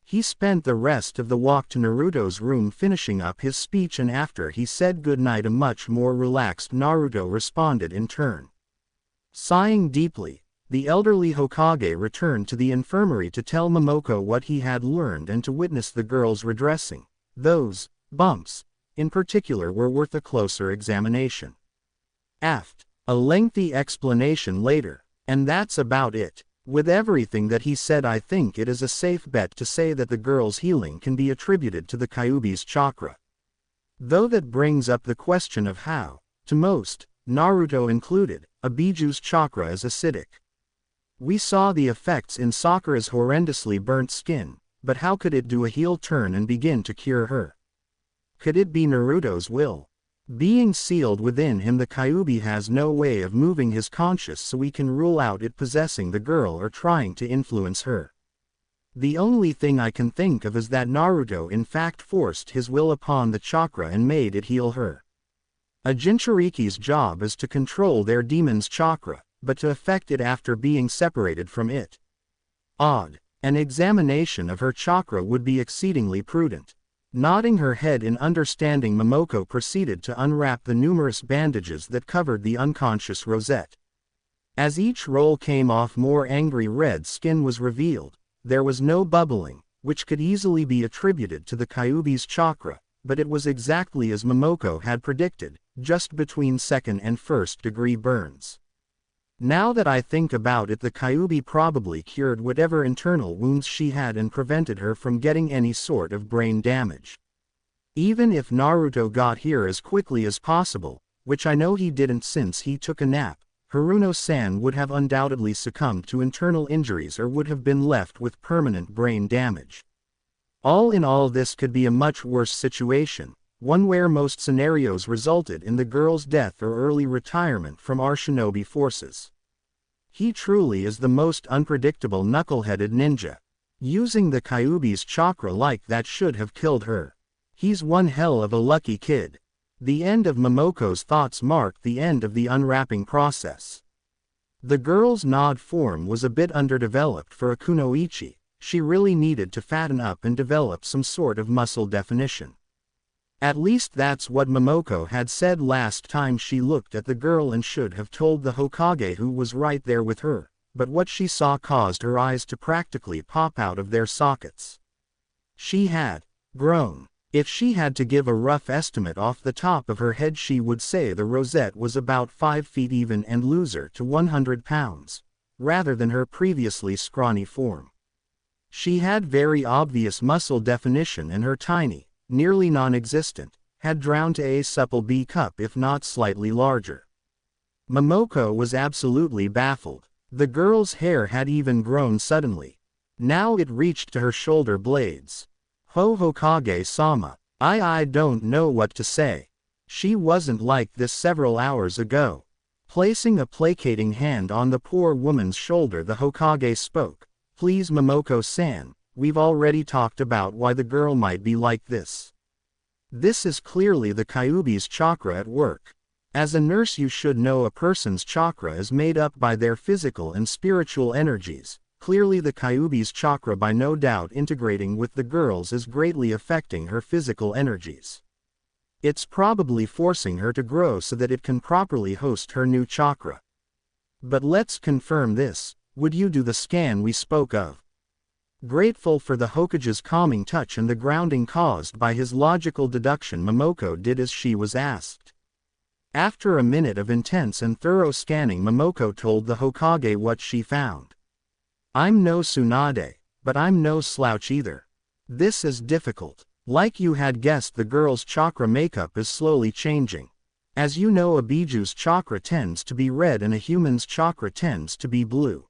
He spent the rest of the walk to Naruto's room finishing up his speech, and after he said goodnight, a much more relaxed Naruto responded in turn. Sighing deeply, the elderly Hokage returned to the infirmary to tell Momoko what he had learned and to witness the girl's redressing. Those bumps, in particular, were worth a closer examination. Aft. A lengthy explanation later, and that's about it. With everything that he said, I think it is a safe bet to say that the girl's healing can be attributed to the Kyuubi's chakra. Though that brings up the question of how, to most, Naruto included, a Bijuu's chakra is acidic. We saw the effects in Sakura's horrendously burnt skin, but how could it do a heel turn and begin to cure her? Could it be Naruto's will? Being sealed within him, the Kyuubi has no way of moving his conscience, so we can rule out it possessing the girl or trying to influence her. The only thing I can think of is that Naruto in fact forced his will upon the chakra and made it heal her. A Jinchuriki's job is to control their demon's chakra, but to affect it after being separated from it. Odd. An examination of her chakra would be exceedingly prudent. Nodding her head in understanding, Momoko proceeded to unwrap the numerous bandages that covered the unconscious Rosette. As each roll came off, more angry red skin was revealed. There was no bubbling, which could easily be attributed to the Kyuubi's chakra, but it was exactly as Momoko had predicted, just between second and first degree burns. Now that I think about it, the Kyuubi probably cured whatever internal wounds she had and prevented her from getting any sort of brain damage. Even if Naruto got here as quickly as possible, which I know he didn't since he took a nap, Haruno-san would have undoubtedly succumbed to internal injuries or would have been left with permanent brain damage. All in all, this could be a much worse situation, one where most scenarios resulted in the girl's death or early retirement from our shinobi forces. He truly is the most unpredictable knuckle-headed ninja. Using the Kyuubi's chakra like that should have killed her. He's one hell of a lucky kid. The end of Momoko's thoughts marked the end of the unwrapping process. The girl's nod form was a bit underdeveloped for a kunoichi. She really needed to fatten up and develop some sort of muscle definition. At least that's what Momoko had said last time she looked at the girl, and should have told the Hokage, who was right there with her, but what she saw caused her eyes to practically pop out of their sockets. She had grown. If she had to give a rough estimate off the top of her head, she would say the Rosette was about 5 feet even and loser to 100 pounds, rather than her previously scrawny form. She had very obvious muscle definition, and her tiny, nearly non-existent, had drowned to a supple B cup if not slightly larger. Momoko was absolutely baffled. The girl's hair had even grown suddenly. Now it reached to her shoulder blades. Hokage-sama, I don't know what to say. She wasn't like this several hours ago. Placing a placating hand on the poor woman's shoulder, the Hokage spoke. Please, Momoko-san, we've already talked about why the girl might be like this. This is clearly the Kyuubi's chakra at work. As a nurse, you should know a person's chakra is made up by their physical and spiritual energies. Clearly the Kyuubi's chakra, by no doubt integrating with the girl's, is greatly affecting her physical energies. It's probably forcing her to grow so that it can properly host her new chakra. But let's confirm this. Would you do the scan we spoke of? Grateful for the Hokage's calming touch and the grounding caused by his logical deduction, Momoko did as she was asked. After a minute of intense and thorough scanning, Momoko told the Hokage what she found. I'm no Tsunade, but I'm no slouch either. This is difficult. Like you had guessed, the girl's chakra makeup is slowly changing. As you know, a biju's chakra tends to be red and a human's chakra tends to be blue.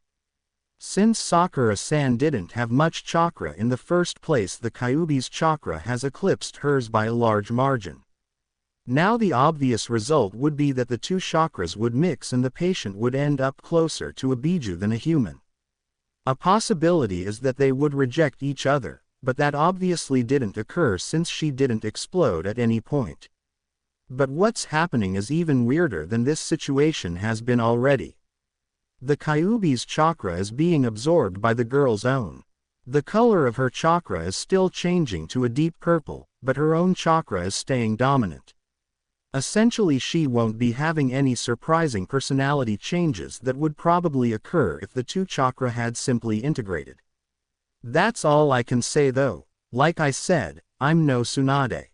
Since Sakura-san didn't have much chakra in the first place, the Kyuubi's chakra has eclipsed hers by a large margin. Now the obvious result would be that the two chakras would mix and the patient would end up closer to a biju than a human. A possibility is that they would reject each other, but that obviously didn't occur since she didn't explode at any point. But what's happening is even weirder than this situation has been already. The Kyuubi's chakra is being absorbed by the girl's own. The color of her chakra is still changing to a deep purple, but her own chakra is staying dominant. Essentially, she won't be having any surprising personality changes that would probably occur if the two chakra had simply integrated. That's all I can say though. Like I said, I'm no Tsunade.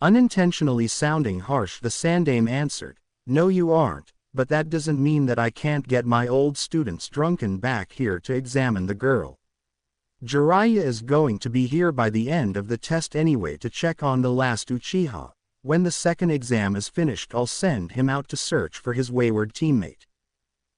Unintentionally sounding harsh, the Sandaime answered. No, you aren't, but that doesn't mean that I can't get my old students drunken back here to examine the girl. Jiraiya is going to be here by the end of the test anyway to check on the last Uchiha. When the second exam is finished, I'll send him out to search for his wayward teammate.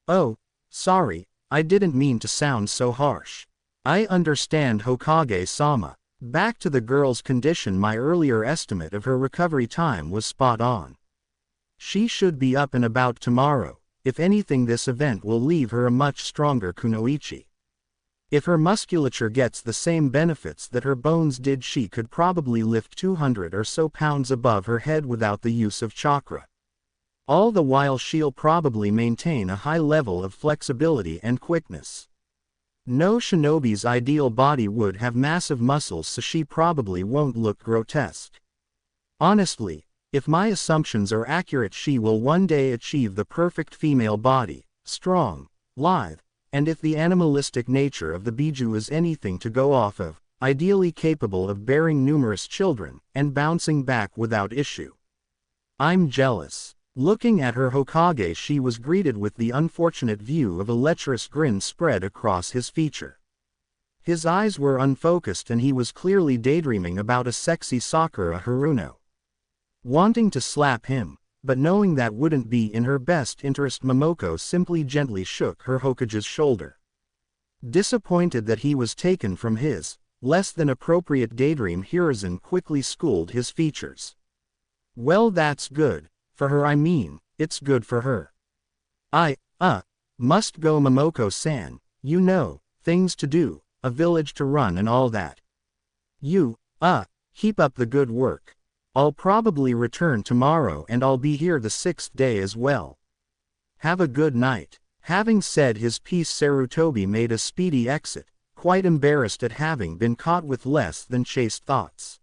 Oh, sorry, I didn't mean to sound so harsh. I understand, Hokage-sama. Back to the girl's condition, my earlier estimate of her recovery time was spot on. She should be up and about tomorrow. If anything, this event will leave her a much stronger kunoichi. If her musculature gets the same benefits that her bones did, she could probably lift 200 or so pounds above her head without the use of chakra. All the while she'll probably maintain a high level of flexibility and quickness. No shinobi's ideal body would have massive muscles, so she probably won't look grotesque. Honestly, if my assumptions are accurate, she will one day achieve the perfect female body, strong, lithe, and if the animalistic nature of the Biju is anything to go off of, ideally capable of bearing numerous children, and bouncing back without issue. I'm jealous. Looking at her Hokage, she was greeted with the unfortunate view of a lecherous grin spread across his feature. His eyes were unfocused and he was clearly daydreaming about a sexy Sakura Haruno. Wanting to slap him, but knowing that wouldn't be in her best interest, Momoko simply gently shook her Hokage's shoulder. Disappointed that he was taken from his less than appropriate daydream, Hiruzen quickly schooled his features. Well, that's good. For her, I mean, it's good for her. I must go, Momoko-san, you know, things to do, a village to run and all that. You, keep up the good work. I'll probably return tomorrow and I'll be here the 6th day as well. Have a good night. Having said his piece, Sarutobi made a speedy exit, quite embarrassed at having been caught with less than chaste thoughts.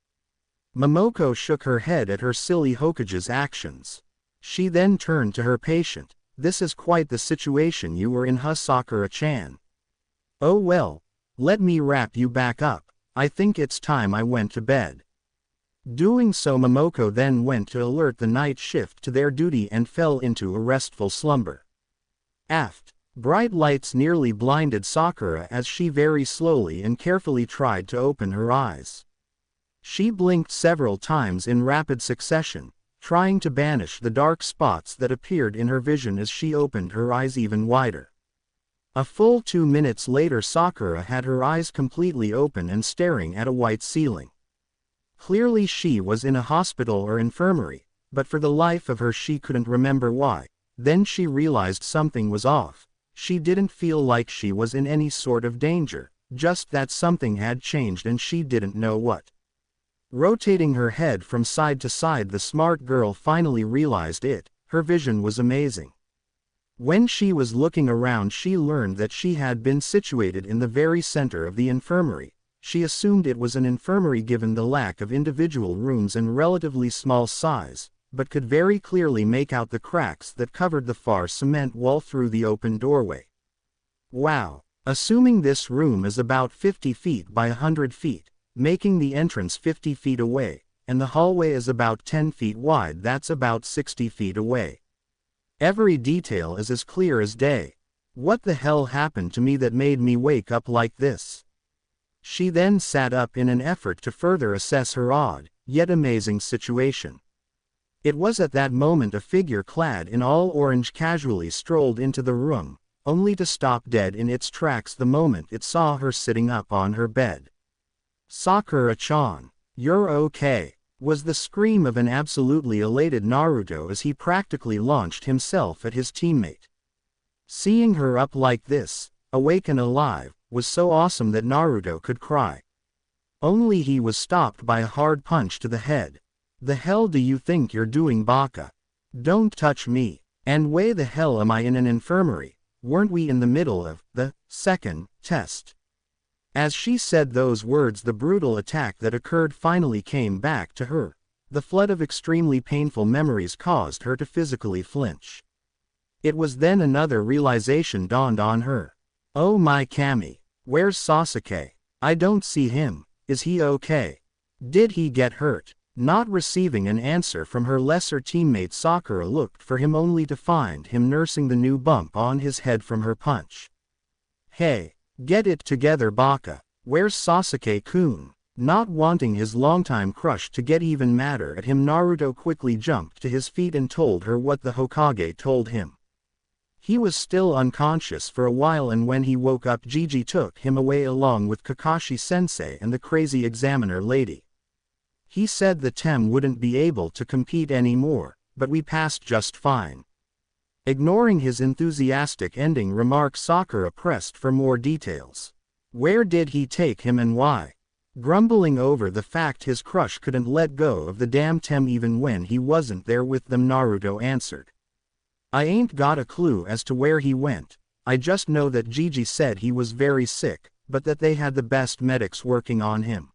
Momoko shook her head at her silly Hokage's actions. She then turned to her patient. This is quite the situation you were in, Sakura-chan. Oh well, let me wrap you back up. I think it's time I went to bed. Doing so, Momoko then went to alert the night shift to their duty and fell into a restful slumber. Aft, bright lights nearly blinded Sakura as she very slowly and carefully tried to open her eyes. She blinked several times in rapid succession, trying to banish the dark spots that appeared in her vision as she opened her eyes even wider. A full 2 minutes later, Sakura had her eyes completely open and staring at a white ceiling. Clearly she was in a hospital or infirmary, but for the life of her she couldn't remember why. Then she realized something was off. She didn't feel like she was in any sort of danger, just that something had changed and she didn't know what. Rotating her head from side to side, the smart girl finally realized it. Her vision was amazing. When she was looking around, she learned that she had been situated in the very center of the infirmary. She assumed it was an infirmary given the lack of individual rooms and relatively small size, but could very clearly make out the cracks that covered the far cement wall through the open doorway. Wow! Assuming this room is about 50 feet by 100 feet, making the entrance 50 feet away, and the hallway is about 10 feet wide, that's about 60 feet away. Every detail is as clear as day. What the hell happened to me that made me wake up like this? She then sat up in an effort to further assess her odd, yet amazing situation. It was at that moment a figure clad in all orange casually strolled into the room, only to stop dead in its tracks the moment it saw her sitting up on her bed. Sakura-chan, you're okay, was the scream of an absolutely elated Naruto as he practically launched himself at his teammate. Seeing her up like this, awake and alive, was so awesome that Naruto could cry. Only he was stopped by a hard punch to the head. The hell do you think you're doing, Baka? Don't touch me. And why the hell am I in an infirmary? Weren't we in the middle of the second test? As she said those words, the brutal attack that occurred finally came back to her. The flood of extremely painful memories caused her to physically flinch. It was then another realization dawned on her. Oh my Kami, where's Sasuke? I don't see him. Is he okay? Did he get hurt? Not receiving an answer from her lesser teammate, Sakura looked for him only to find him nursing the new bump on his head from her punch. Hey, get it together, Baka. Where's Sasuke-kun? Not wanting his longtime crush to get even madder at him, Naruto quickly jumped to his feet and told her what the Hokage told him. He was still unconscious for a while, and when he woke up, Gigi took him away along with Kakashi-sensei and the crazy examiner lady. He said the Tem wouldn't be able to compete anymore, but we passed just fine. Ignoring his enthusiastic ending remark, Sakura pressed for more details. Where did he take him and why? Grumbling over the fact his crush couldn't let go of the damn Tem even when he wasn't there with them, Naruto answered. I ain't got a clue as to where he went. I just know that Gigi said he was very sick, but that they had the best medics working on him.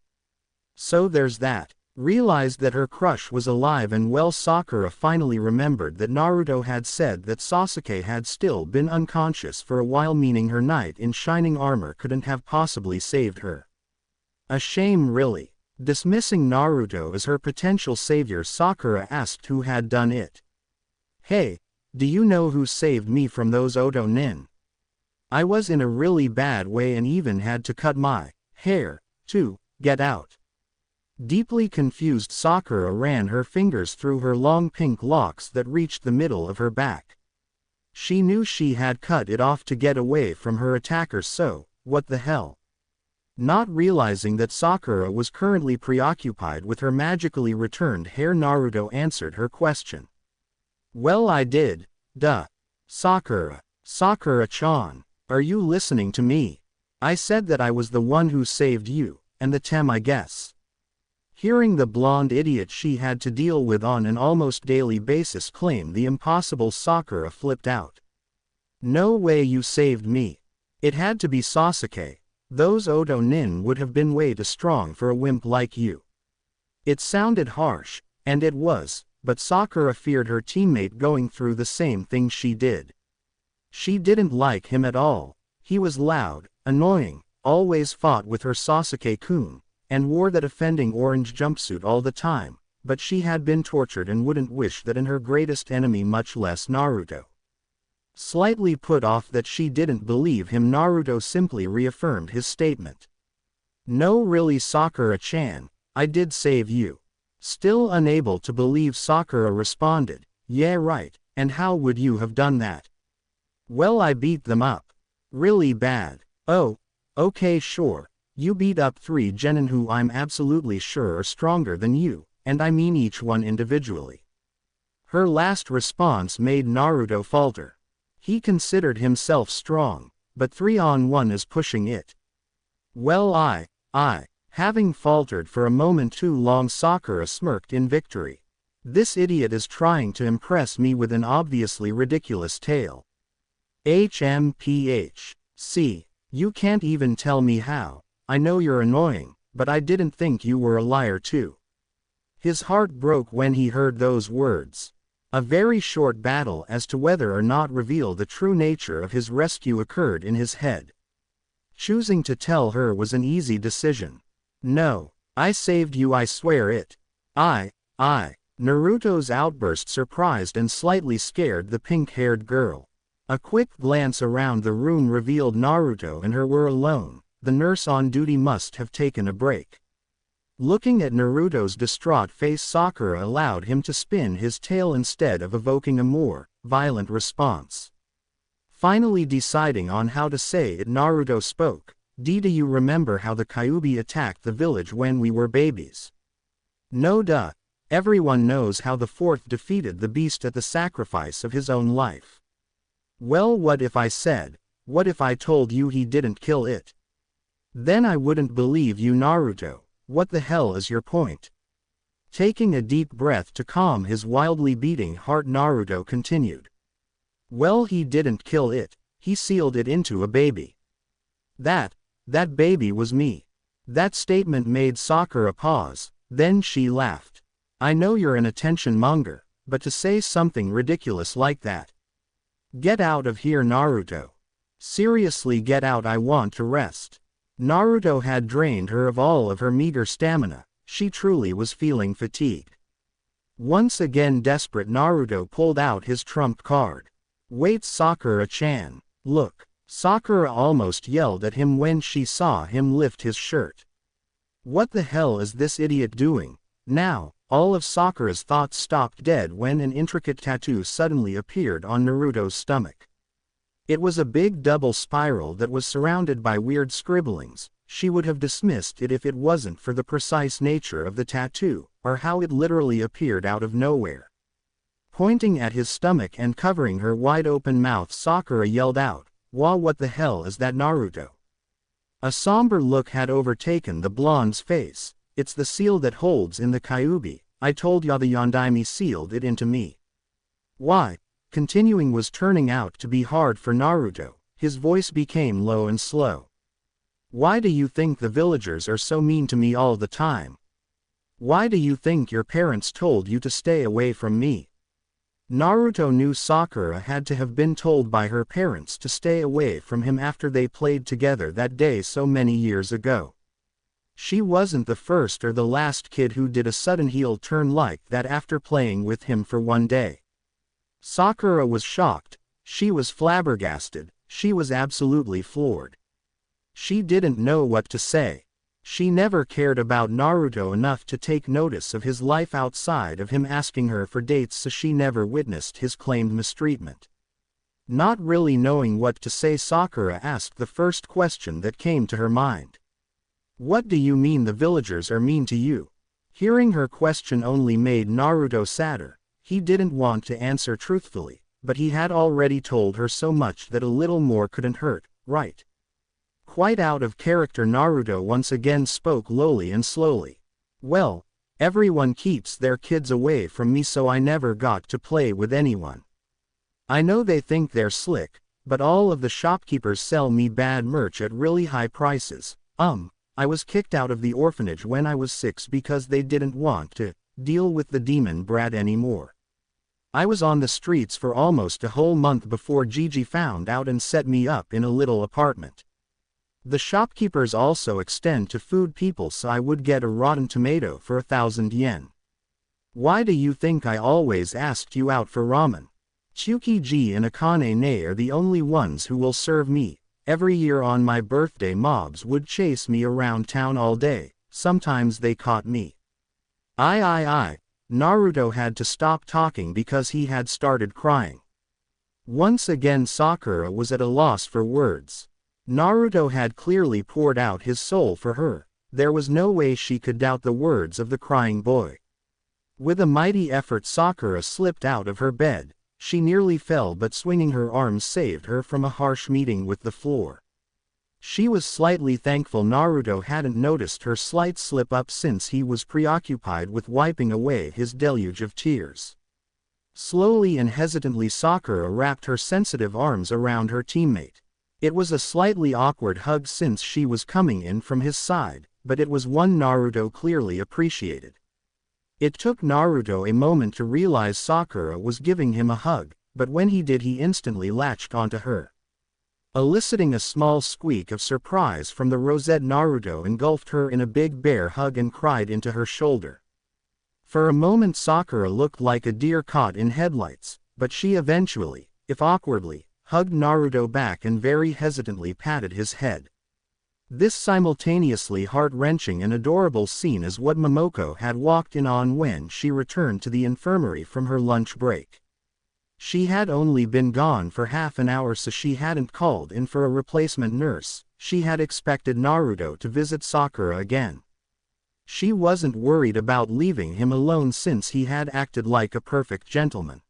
So there's that. Realized that her crush was alive and well. Sakura finally remembered that Naruto had said that Sasuke had still been unconscious for a while, meaning her knight in shining armor couldn't have possibly saved her. A shame, really. Dismissing Naruto as her potential savior, Sakura asked who had done it. Hey, do you know who saved me from those Oto nin? I was in a really bad way and even had to cut my hair to get out. Deeply confused, Sakura ran her fingers through her long pink locks that reached the middle of her back. She knew she had cut it off to get away from her attacker, so, what the hell? Not realizing that Sakura was currently preoccupied with her magically returned hair, Naruto answered her question. Well, I did, duh. Sakura-chan, are you listening to me? I said that I was the one who saved you, and the Tem, I guess. Hearing the blonde idiot she had to deal with on an almost daily basis claim the impossible, Sakura flipped out. No way you saved me. It had to be Sasuke. Those Oto nin would have been way too strong for a wimp like you. It sounded harsh, and it was, but Sakura feared her teammate going through the same thing she did. She didn't like him at all. He was loud, annoying, always fought with her Sasuke-kun, and wore that offending orange jumpsuit all the time, but she had been tortured and wouldn't wish that in her greatest enemy, much less Naruto. Slightly put off that she didn't believe him, Naruto simply reaffirmed his statement. No, really, Sakura-chan, I did save you. Still unable to believe, Sakura responded, yeah, right, and how would you have done that? Well, I beat them up. Really bad. Oh, okay, sure. You beat up 3 genin who I'm absolutely sure are stronger than you, and I mean each one individually. Her last response made Naruto falter. He considered himself strong, but 3-on-1 is pushing it. Well, having faltered for a moment too long, Sakura smirked in victory. This idiot is trying to impress me with an obviously ridiculous tale. See, you can't even tell me how. I know you're annoying, but I didn't think you were a liar too. His heart broke when he heard those words. A very short battle as to whether or not reveal the true nature of his rescue occurred in his head. Choosing to tell her was an easy decision. No, I saved you, I swear it. Naruto's outburst surprised and slightly scared the pink-haired girl. A quick glance around the room revealed Naruto and her were alone. The nurse on duty must have taken a break. Looking at Naruto's distraught face, Sakura allowed him to spin his tail instead of evoking a more violent response. Finally deciding on how to say it, Naruto spoke. Do you remember how the Kyuubi attacked the village when we were babies? No duh. Everyone knows how the 4th defeated the beast at the sacrifice of his own life. Well, what if I told you he didn't kill it? Then I wouldn't believe you, Naruto. What the hell is your point? Taking a deep breath to calm his wildly beating heart, Naruto continued. Well, he didn't kill it, he sealed it into a baby. That baby was me. That statement made Sakura pause, then she laughed. I know you're an attention monger, but to say something ridiculous like that. Get out of here, Naruto. Seriously, get out, I want to rest. Naruto had drained her of all of her meager stamina. She truly was feeling fatigued. Once again desperate, Naruto pulled out his trump card. Wait, Sakura-chan, look. Sakura almost yelled at him when she saw him lift his shirt. What the hell is this idiot doing? Now, all of Sakura's thoughts stopped dead when an intricate tattoo suddenly appeared on Naruto's stomach. It was a big double spiral that was surrounded by weird scribblings. She would have dismissed it if it wasn't for the precise nature of the tattoo, or how it literally appeared out of nowhere. Pointing at his stomach and covering her wide-open mouth, Sakura yelled out, "Wah, what the hell is that, Naruto?" A somber look had overtaken the blonde's face. It's the seal that holds in the Kyuubi. I told ya the Yondaime sealed it into me. Why, Continuing was turning out to be hard for Naruto. His voice became low and slow. Why do you think the villagers are so mean to me all the time? Why do you think your parents told you to stay away from me? Naruto knew Sakura had to have been told by her parents to stay away from him after they played together that day so many years ago. She wasn't the first or the last kid who did a sudden heel turn like that after playing with him for one day. Sakura was shocked, she was flabbergasted, she was absolutely floored. She didn't know what to say. She never cared about Naruto enough to take notice of his life outside of him asking her for dates, so she never witnessed his claimed mistreatment. Not really knowing what to say, Sakura asked the first question that came to her mind. What do you mean the villagers are mean to you? Hearing her question only made Naruto sadder. He didn't want to answer truthfully, but he had already told her so much that a little more couldn't hurt, right? Quite out of character, Naruto once again spoke lowly and slowly. Well, everyone keeps their kids away from me, so I never got to play with anyone. I know they think they're slick, but all of the shopkeepers sell me bad merch at really high prices. I was kicked out of the orphanage when I was 6 because they didn't want to deal with the demon brat anymore. I was on the streets for almost a whole month before Gigi found out and set me up in a little apartment. The shopkeepers also extend to food people, so I would get a rotten tomato for 1,000 yen. Why do you think I always asked you out for ramen? Tsukiji and Akane are the only ones who will serve me. Every year on my birthday, mobs would chase me around town all day. Sometimes they caught me. Naruto had to stop talking because he had started crying. Once again Sakura was at a loss for words. Naruto had clearly poured out his soul for her. There was no way she could doubt the words of the crying boy. With a mighty effort Sakura slipped out of her bed. She nearly fell, but swinging her arms saved her from a harsh meeting with the floor. She was slightly thankful Naruto hadn't noticed her slight slip-up since he was preoccupied with wiping away his deluge of tears. Slowly and hesitantly Sakura wrapped her sensitive arms around her teammate. It was a slightly awkward hug since she was coming in from his side, but it was one Naruto clearly appreciated. It took Naruto a moment to realize Sakura was giving him a hug, but when he did he instantly latched onto her. Eliciting a small squeak of surprise from the rosette, Naruto engulfed her in a big bear hug and cried into her shoulder. For a moment Sakura looked like a deer caught in headlights, but she eventually, if awkwardly, hugged Naruto back and very hesitantly patted his head. This simultaneously heart-wrenching and adorable scene is what Momoko had walked in on when she returned to the infirmary from her lunch break. She had only been gone for half an hour, so she hadn't called in for a replacement nurse. She had expected Naruto to visit Sakura again. She wasn't worried about leaving him alone since he had acted like a perfect gentleman.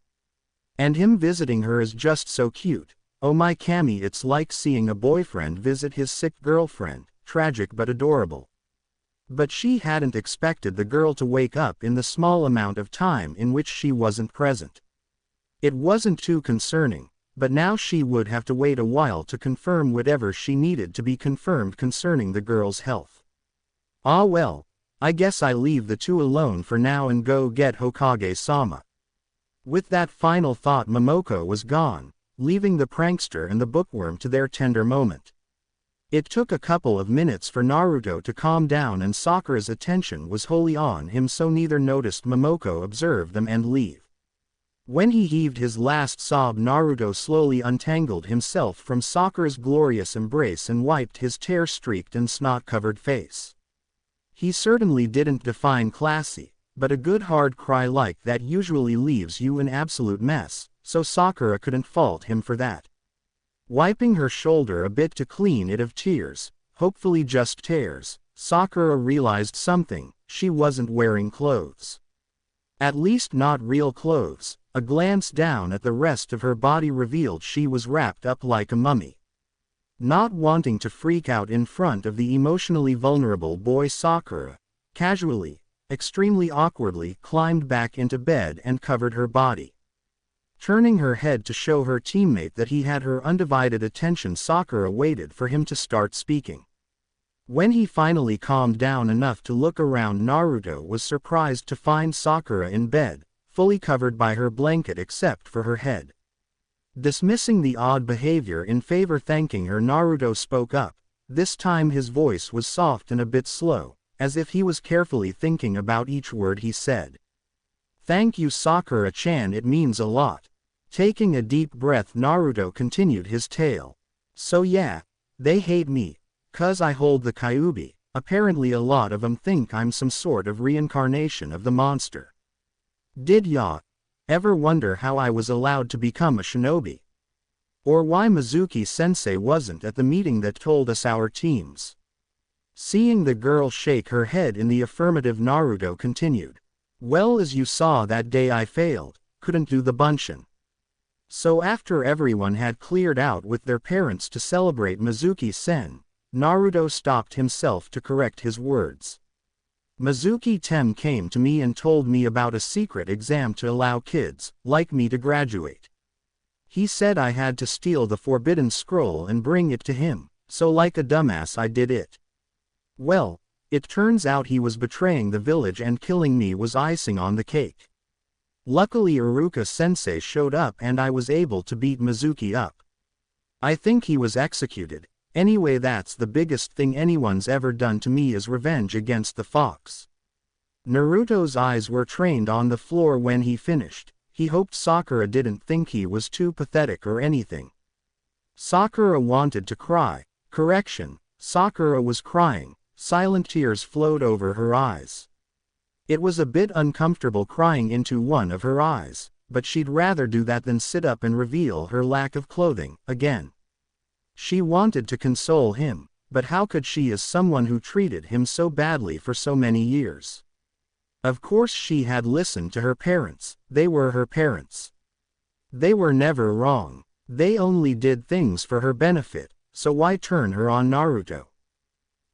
And him visiting her is just so cute. Oh my Kami, it's like seeing a boyfriend visit his sick girlfriend, tragic but adorable. But she hadn't expected the girl to wake up in the small amount of time in which she wasn't present. It wasn't too concerning, but now she would have to wait a while to confirm whatever she needed to be confirmed concerning the girl's health. Ah well, I guess I leave the two alone for now and go get Hokage-sama. With that final thought Momoko was gone, leaving the prankster and the bookworm to their tender moment. It took a couple of minutes for Naruto to calm down and Sakura's attention was wholly on him, so neither noticed Momoko observe them and leave. When he heaved his last sob, Naruto slowly untangled himself from Sakura's glorious embrace and wiped his tear-streaked and snot-covered face. He certainly didn't define classy, but a good hard cry like that usually leaves you an absolute mess, so Sakura couldn't fault him for that. Wiping her shoulder a bit to clean it of tears, hopefully just tears, Sakura realized something: she wasn't wearing clothes. At least not real clothes. A glance down at the rest of her body revealed she was wrapped up like a mummy. Not wanting to freak out in front of the emotionally vulnerable boy, Sakura casually, extremely awkwardly climbed back into bed and covered her body. Turning her head to show her teammate that he had her undivided attention, Sakura waited for him to start speaking. When he finally calmed down enough to look around, Naruto was surprised to find Sakura in bed, fully covered by her blanket except for her head. Dismissing the odd behavior in favor thanking her, Naruto spoke up. This time his voice was soft and a bit slow, as if he was carefully thinking about each word he said. "Thank you, Sakura-chan, it means a lot." Taking a deep breath, Naruto continued his tale. "So yeah, they hate me 'cause I hold the Kyuubi. Apparently a lot of 'em think I'm some sort of reincarnation of the monster. Did ya ever wonder how I was allowed to become a shinobi? Or why Mizuki-sensei wasn't at the meeting that told us our teams?" Seeing the girl shake her head in the affirmative, Naruto continued. "Well, as you saw that day, I failed, couldn't do the bunshin. So after everyone had cleared out with their parents to celebrate Mizuki-sen, Naruto stopped himself to correct his words. Mizuki-tem came to me and told me about a secret exam to allow kids like me to graduate. He said I had to steal the forbidden scroll and bring it to him, so like a dumbass I did it. Well, it turns out he was betraying the village and killing me was icing on the cake. Luckily Iruka-sensei showed up and I was able to beat Mizuki up. I think he was executed. Anyway, that's the biggest thing anyone's ever done to me, is revenge against the fox." Naruto's eyes were trained on the floor when he finished. He hoped Sakura didn't think he was too pathetic or anything. Sakura wanted to cry. Correction, Sakura was crying. Silent tears flowed over her eyes. It was a bit uncomfortable crying into one of her eyes, but she'd rather do that than sit up and reveal her lack of clothing again. She wanted to console him, but how could she, as someone who treated him so badly for so many years? Of course she had listened to her parents. They were her parents. They were never wrong. They only did things for her benefit, so why turn her on Naruto?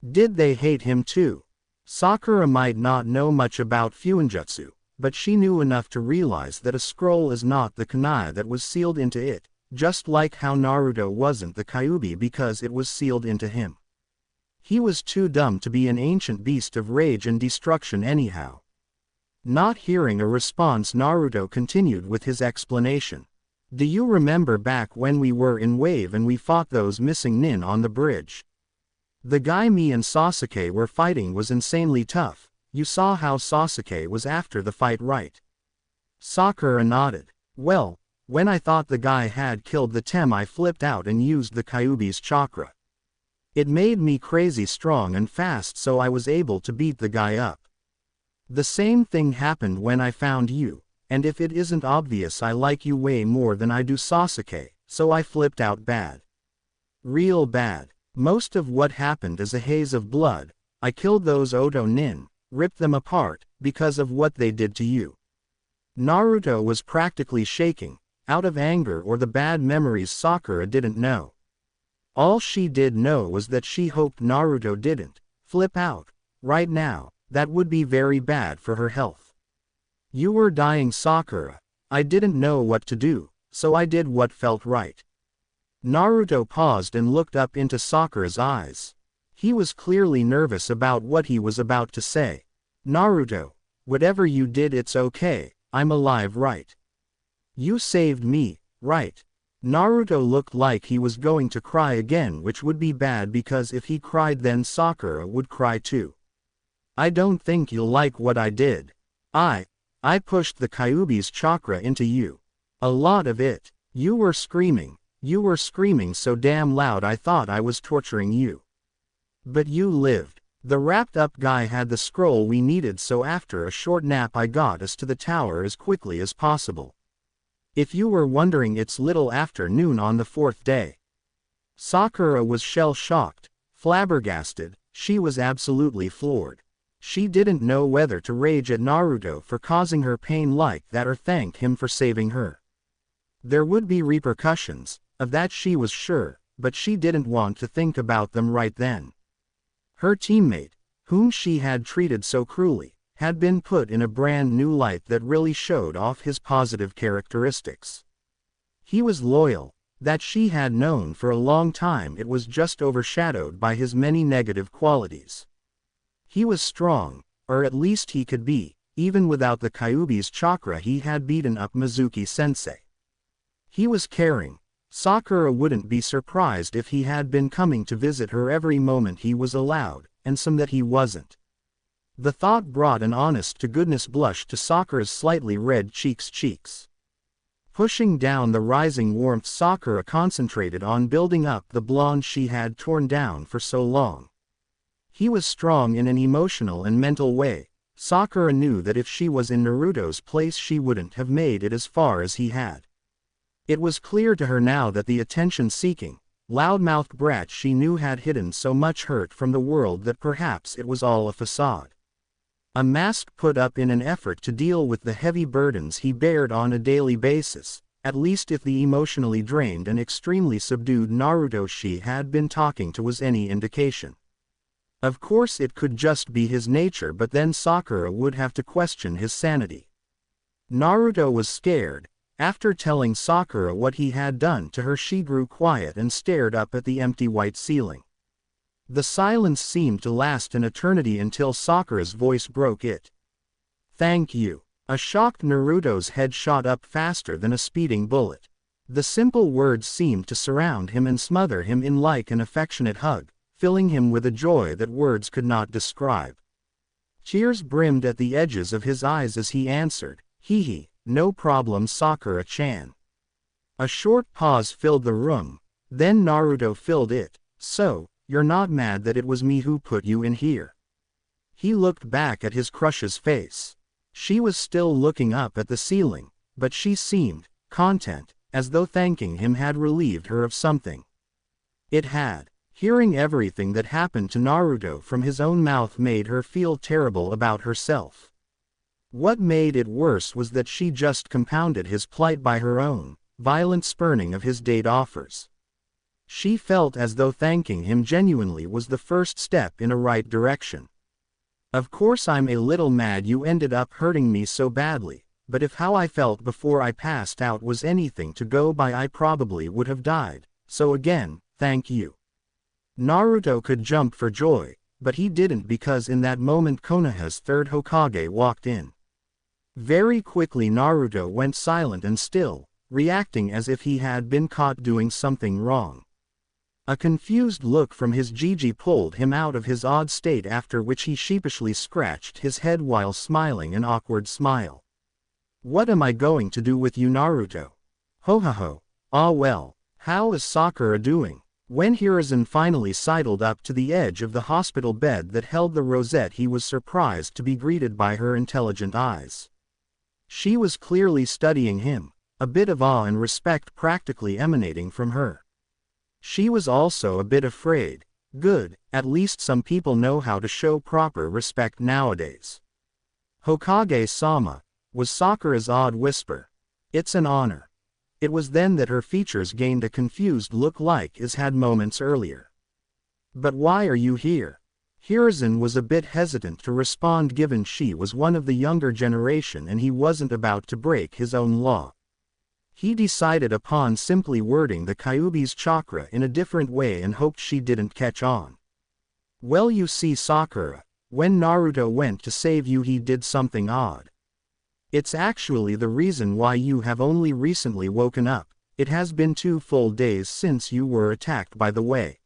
Did they hate him too? Sakura might not know much about Fuinjutsu, but she knew enough to realize that a scroll is not the kunai that was sealed into it, just like how Naruto wasn't the Kyuubi because it was sealed into him. He was too dumb to be an ancient beast of rage and destruction anyhow. Not hearing a response, Naruto continued with his explanation. "Do you remember back when we were in Wave and we fought those missing nin on the bridge? The guy me and Sasuke were fighting was insanely tough. You saw how Sasuke was after the fight, right?" Sakura nodded. "Well, when I thought the guy had killed the Tem, I flipped out and used the Kyuubi's chakra. It made me crazy strong and fast, so I was able to beat the guy up. The same thing happened when I found you, and if it isn't obvious, I like you way more than I do Sasuke, so I flipped out bad. Real bad. Most of what happened is a haze of blood. I killed those Oto nin, ripped them apart, because of what they did to you." Naruto was practically shaking, out of anger or the bad memories. Sakura didn't know. All she did know was that she hoped Naruto didn't flip out right now. That would be very bad for her health. "You were dying, Sakura. I didn't know what to do, so I did what felt right." Naruto paused and looked up into Sakura's eyes. He was clearly nervous about what he was about to say. "Naruto, whatever you did, it's okay. I'm alive, right? You saved me, right?" Naruto looked like he was going to cry again, which would be bad because if he cried then Sakura would cry too. "I don't think you'll like what I did. I pushed the Kyuubi's chakra into you. A lot of it. You were screaming so damn loud I thought I was torturing you. But you lived. The wrapped up guy had the scroll we needed, so after a short nap I got us to the tower as quickly as possible. If you were wondering, it's little after noon on the 4th day." Sakura was shell-shocked, flabbergasted. She was absolutely floored. She didn't know whether to rage at Naruto for causing her pain like that or thank him for saving her. There would be repercussions, of that she was sure, but she didn't want to think about them right then. Her teammate, whom she had treated so cruelly, had been put in a brand new light that really showed off his positive characteristics. He was loyal, that she had known for a long time. It was just overshadowed by his many negative qualities. He was strong, or at least he could be, even without the Kyuubi's chakra. He had beaten up Mizuki-sensei. He was caring. Sakura wouldn't be surprised if he had been coming to visit her every moment he was allowed, and some that he wasn't. The thought brought an honest-to-goodness blush to Sakura's slightly red cheeks. Pushing down the rising warmth, Sakura concentrated on building up the blonde she had torn down for so long. He was strong in an emotional and mental way. Sakura knew that if she was in Naruto's place she wouldn't have made it as far as he had. It was clear to her now that the attention-seeking, loud-mouthed brat she knew had hidden so much hurt from the world that perhaps it was all a facade. A mask put up in an effort to deal with the heavy burdens he bared on a daily basis, at least if the emotionally drained and extremely subdued Naruto she had been talking to was any indication. Of course it could just be his nature, but then Sakura would have to question his sanity. Naruto was scared. After telling Sakura what he had done to her, she grew quiet and stared up at the empty white ceiling. The silence seemed to last an eternity until Sakura's voice broke it. "Thank you." A shocked Naruto's head shot up faster than a speeding bullet. The simple words seemed to surround him and smother him in like an affectionate hug, filling him with a joy that words could not describe. Tears brimmed at the edges of his eyes as he answered, "Hee, no problem, Sakura-chan." A short pause filled the room, then Naruto filled it. "So, you're not mad that it was me who put you in here?" He looked back at his crush's face. She was still looking up at the ceiling, but she seemed content, as though thanking him had relieved her of something. It had. Hearing everything that happened to Naruto from his own mouth made her feel terrible about herself. What made it worse was that she just compounded his plight by her own violent spurning of his date offers. She felt as though thanking him genuinely was the first step in a right direction. "Of course I'm a little mad you ended up hurting me so badly, but if how I felt before I passed out was anything to go by I probably would have died, so again, thank you." Naruto could jump for joy, but he didn't because in that moment Konoha's third Hokage walked in. Very quickly Naruto went silent and still, reacting as if he had been caught doing something wrong. A confused look from his Gigi pulled him out of his odd state, after which he sheepishly scratched his head while smiling an awkward smile. "What am I going to do with you, Naruto?" "Ho ho ho. Ah well, how is Sakura doing?" When Hiruzen finally sidled up to the edge of the hospital bed that held the rosette, he was surprised to be greeted by her intelligent eyes. She was clearly studying him, a bit of awe and respect practically emanating from her. She was also a bit afraid. Good, at least some people know how to show proper respect nowadays. "Hokage-sama," was Sakura's odd whisper. "It's an honor." It was then that her features gained a confused look like as had moments earlier. "But why are you here?" Hiruzen was a bit hesitant to respond given she was one of the younger generation and he wasn't about to break his own law. He decided upon simply wording the Kyuubi's chakra in a different way and hoped she didn't catch on. "Well, you see, Sakura, when Naruto went to save you he did something odd. It's actually the reason why you have only recently woken up. It has been 2 full days since you were attacked by the way.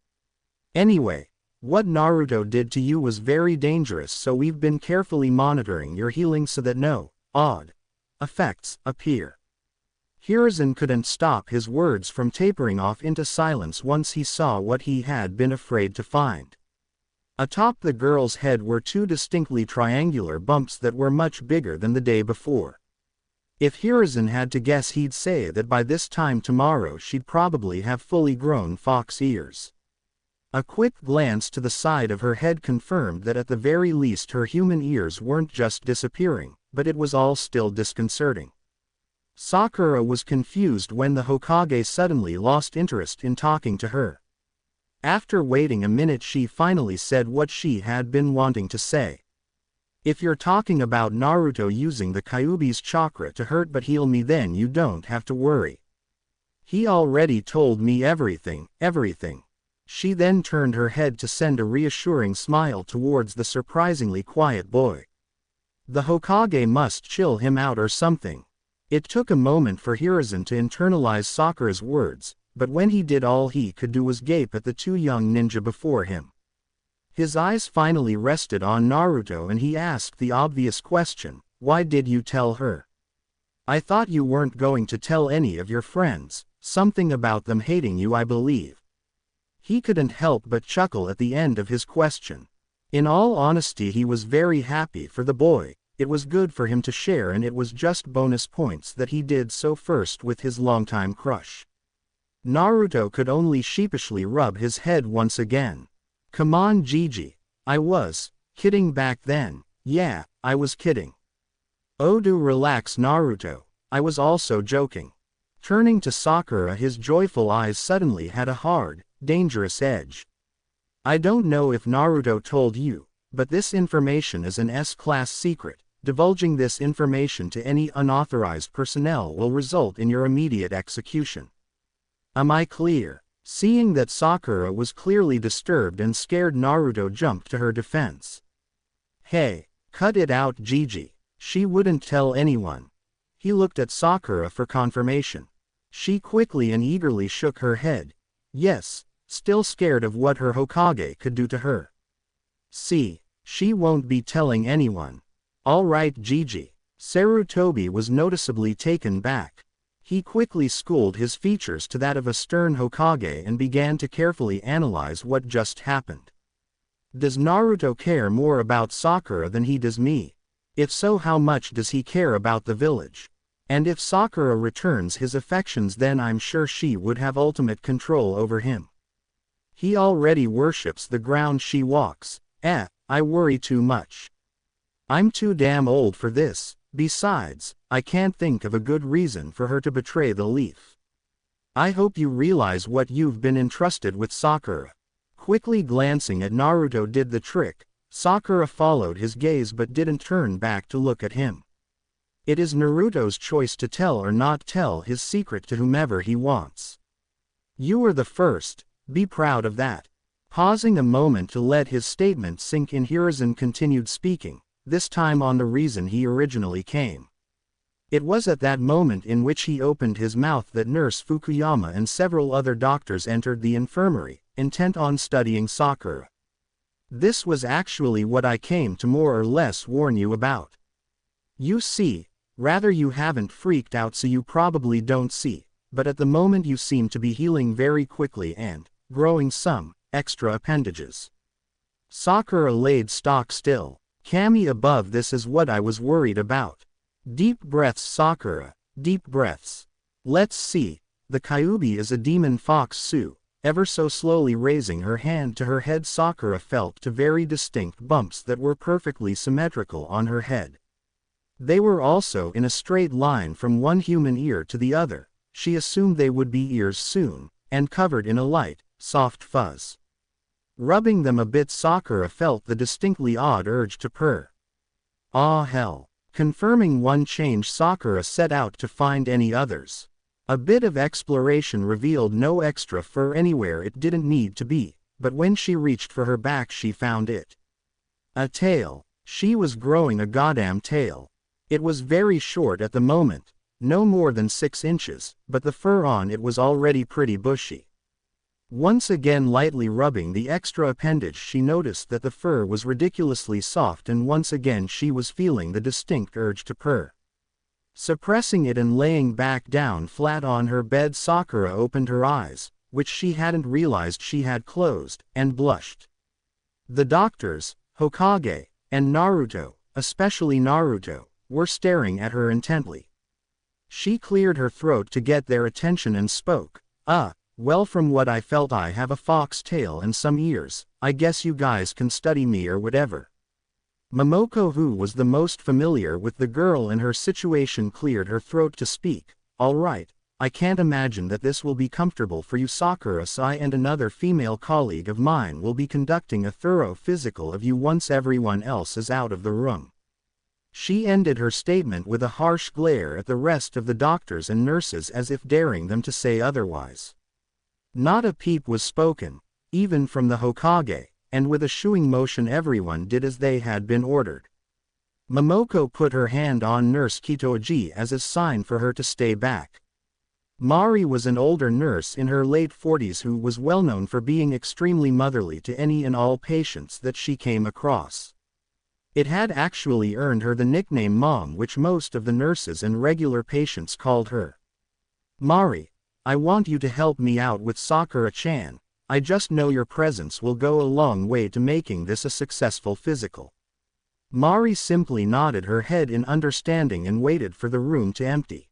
Anyway, what Naruto did to you was very dangerous, so we've been carefully monitoring your healing so that no odd effects appear." Hiruzen couldn't stop his words from tapering off into silence once he saw what he had been afraid to find. Atop the girl's head were 2 distinctly triangular bumps that were much bigger than the day before. If Hiruzen had to guess, he'd say that by this time tomorrow she'd probably have fully grown fox ears. A quick glance to the side of her head confirmed that at the very least her human ears weren't just disappearing, but it was all still disconcerting. Sakura was confused when the Hokage suddenly lost interest in talking to her. After waiting a minute she finally said what she had been wanting to say. "If you're talking about Naruto using the Kyuubi's chakra to hurt but heal me, then you don't have to worry. He already told me everything, everything. She then turned her head to send a reassuring smile towards the surprisingly quiet boy. The Hokage must chill him out or something. It took a moment for Hiruzen to internalize Sakura's words, but when he did, all he could do was gape at the two young ninja before him. His eyes finally rested on Naruto and he asked the obvious question, "Why did you tell her? I thought you weren't going to tell any of your friends, something about them hating you, I believe." He couldn't help but chuckle at the end of his question. In all honesty, he was very happy for the boy. It was good for him to share, and it was just bonus points that he did so first with his longtime crush. Naruto could only sheepishly rub his head once again. "Come on, Gigi. I was kidding back then." "Yeah, I was kidding." "Oh, do relax, Naruto. I was also joking." Turning to Sakura, his joyful eyes suddenly had a hard, dangerous edge. "I don't know if Naruto told you, but this information is an S-class secret. Divulging this information to any unauthorized personnel will result in your immediate execution. Am I clear?" Seeing that Sakura was clearly disturbed and scared, Naruto jumped to her defense. "Hey, cut it out, Gigi. She wouldn't tell anyone." He looked at Sakura for confirmation. She quickly and eagerly shook her head. Yes, still scared of what her Hokage could do to her. "See, she won't be telling anyone." "All right, Gigi." Sarutobi was noticeably taken back. He quickly schooled his features to that of a stern Hokage and began to carefully analyze what just happened. Does Naruto care more about Sakura than he does me? If so, how much does he care about the village? And if Sakura returns his affections, then I'm sure she would have ultimate control over him. He already worships the ground she walks. I worry too much. I'm too damn old for this. Besides, I can't think of a good reason for her to betray the leaf. I hope you realize what you've been entrusted with, Sakura." Quickly glancing at Naruto did the trick. Sakura followed his gaze but didn't turn back to look at him. It is Naruto's choice to tell or not tell his secret to whomever he wants. "You were the first, be proud of that." Pausing a moment to let his statement sink in, Hiruzen continued speaking, this time on the reason he originally came. It was at that moment in which he opened his mouth that Nurse Fukuyama and several other doctors entered the infirmary, intent on studying Sakura. "This was actually what I came to more or less warn you about. You see, rather you haven't freaked out, so you probably don't see, but at the moment you seem to be healing very quickly and growing some extra appendages." Sakura laid stock still. "Kami, above this is what I was worried about." Deep breaths, Sakura, deep breaths. "Let's see, the Kyuubi is a demon fox Sue." Ever so slowly raising her hand to her head, Sakura felt two very distinct bumps that were perfectly symmetrical on her head. They were also in a straight line from one human ear to the other. She assumed they would be ears soon, and covered in a light, soft fuzz. Rubbing them a bit, Sakura felt the distinctly odd urge to purr. "Ah, hell." Confirming one change, Sakura set out to find any others. A bit of exploration revealed no extra fur anywhere it didn't need to be, but when she reached for her back she found it. A tail. She was growing a goddamn tail. It was very short at the moment, no more than 6 inches, but the fur on it was already pretty bushy. Once again lightly rubbing the extra appendage, she noticed that the fur was ridiculously soft, and once again she was feeling the distinct urge to purr. Suppressing it and laying back down flat on her bed, Sakura opened her eyes, which she hadn't realized she had closed, and blushed. The doctors, Hokage, and Naruto, especially Naruto, were staring at her intently. She cleared her throat to get their attention and spoke. Well, from what I felt, I have a fox tail and some ears. I guess you guys can study me or whatever." Momoko, who was the most familiar with the girl in her situation, cleared her throat to speak. "All right, I can't imagine that this will be comfortable for you, Sakura. I and another female colleague of mine will be conducting a thorough physical of you once everyone else is out of the room." She ended her statement with a harsh glare at the rest of the doctors and nurses as if daring them to say otherwise. Not a peep was spoken, even from the Hokage, and with a shooing motion everyone did as they had been ordered. Momoko put her hand on Nurse Kitoji as a sign for her to stay back. Mari was an older nurse in her late 40s who was well known for being extremely motherly to any and all patients that she came across. It had actually earned her the nickname Mom, which most of the nurses and regular patients called her. "Mari, I want you to help me out with Sakura-chan. I just know your presence will go a long way to making this a successful physical." Mari simply nodded her head in understanding and waited for the room to empty.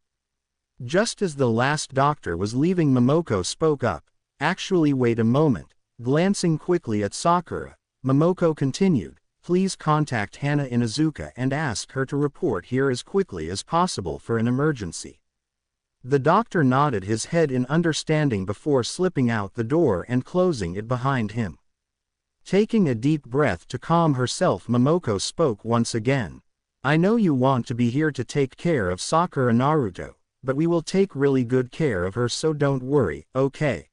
Just as the last doctor was leaving, Momoko spoke up. "Actually, wait a moment." Glancing quickly at Sakura, Momoko continued, "Please contact Hana Inuzuka and ask her to report here as quickly as possible for an emergency." The doctor nodded his head in understanding before slipping out the door and closing it behind him. Taking a deep breath to calm herself, Momoko spoke once again. "I know you want to be here to take care of Sakura Naruto, but we will take really good care of her, so don't worry, okay?"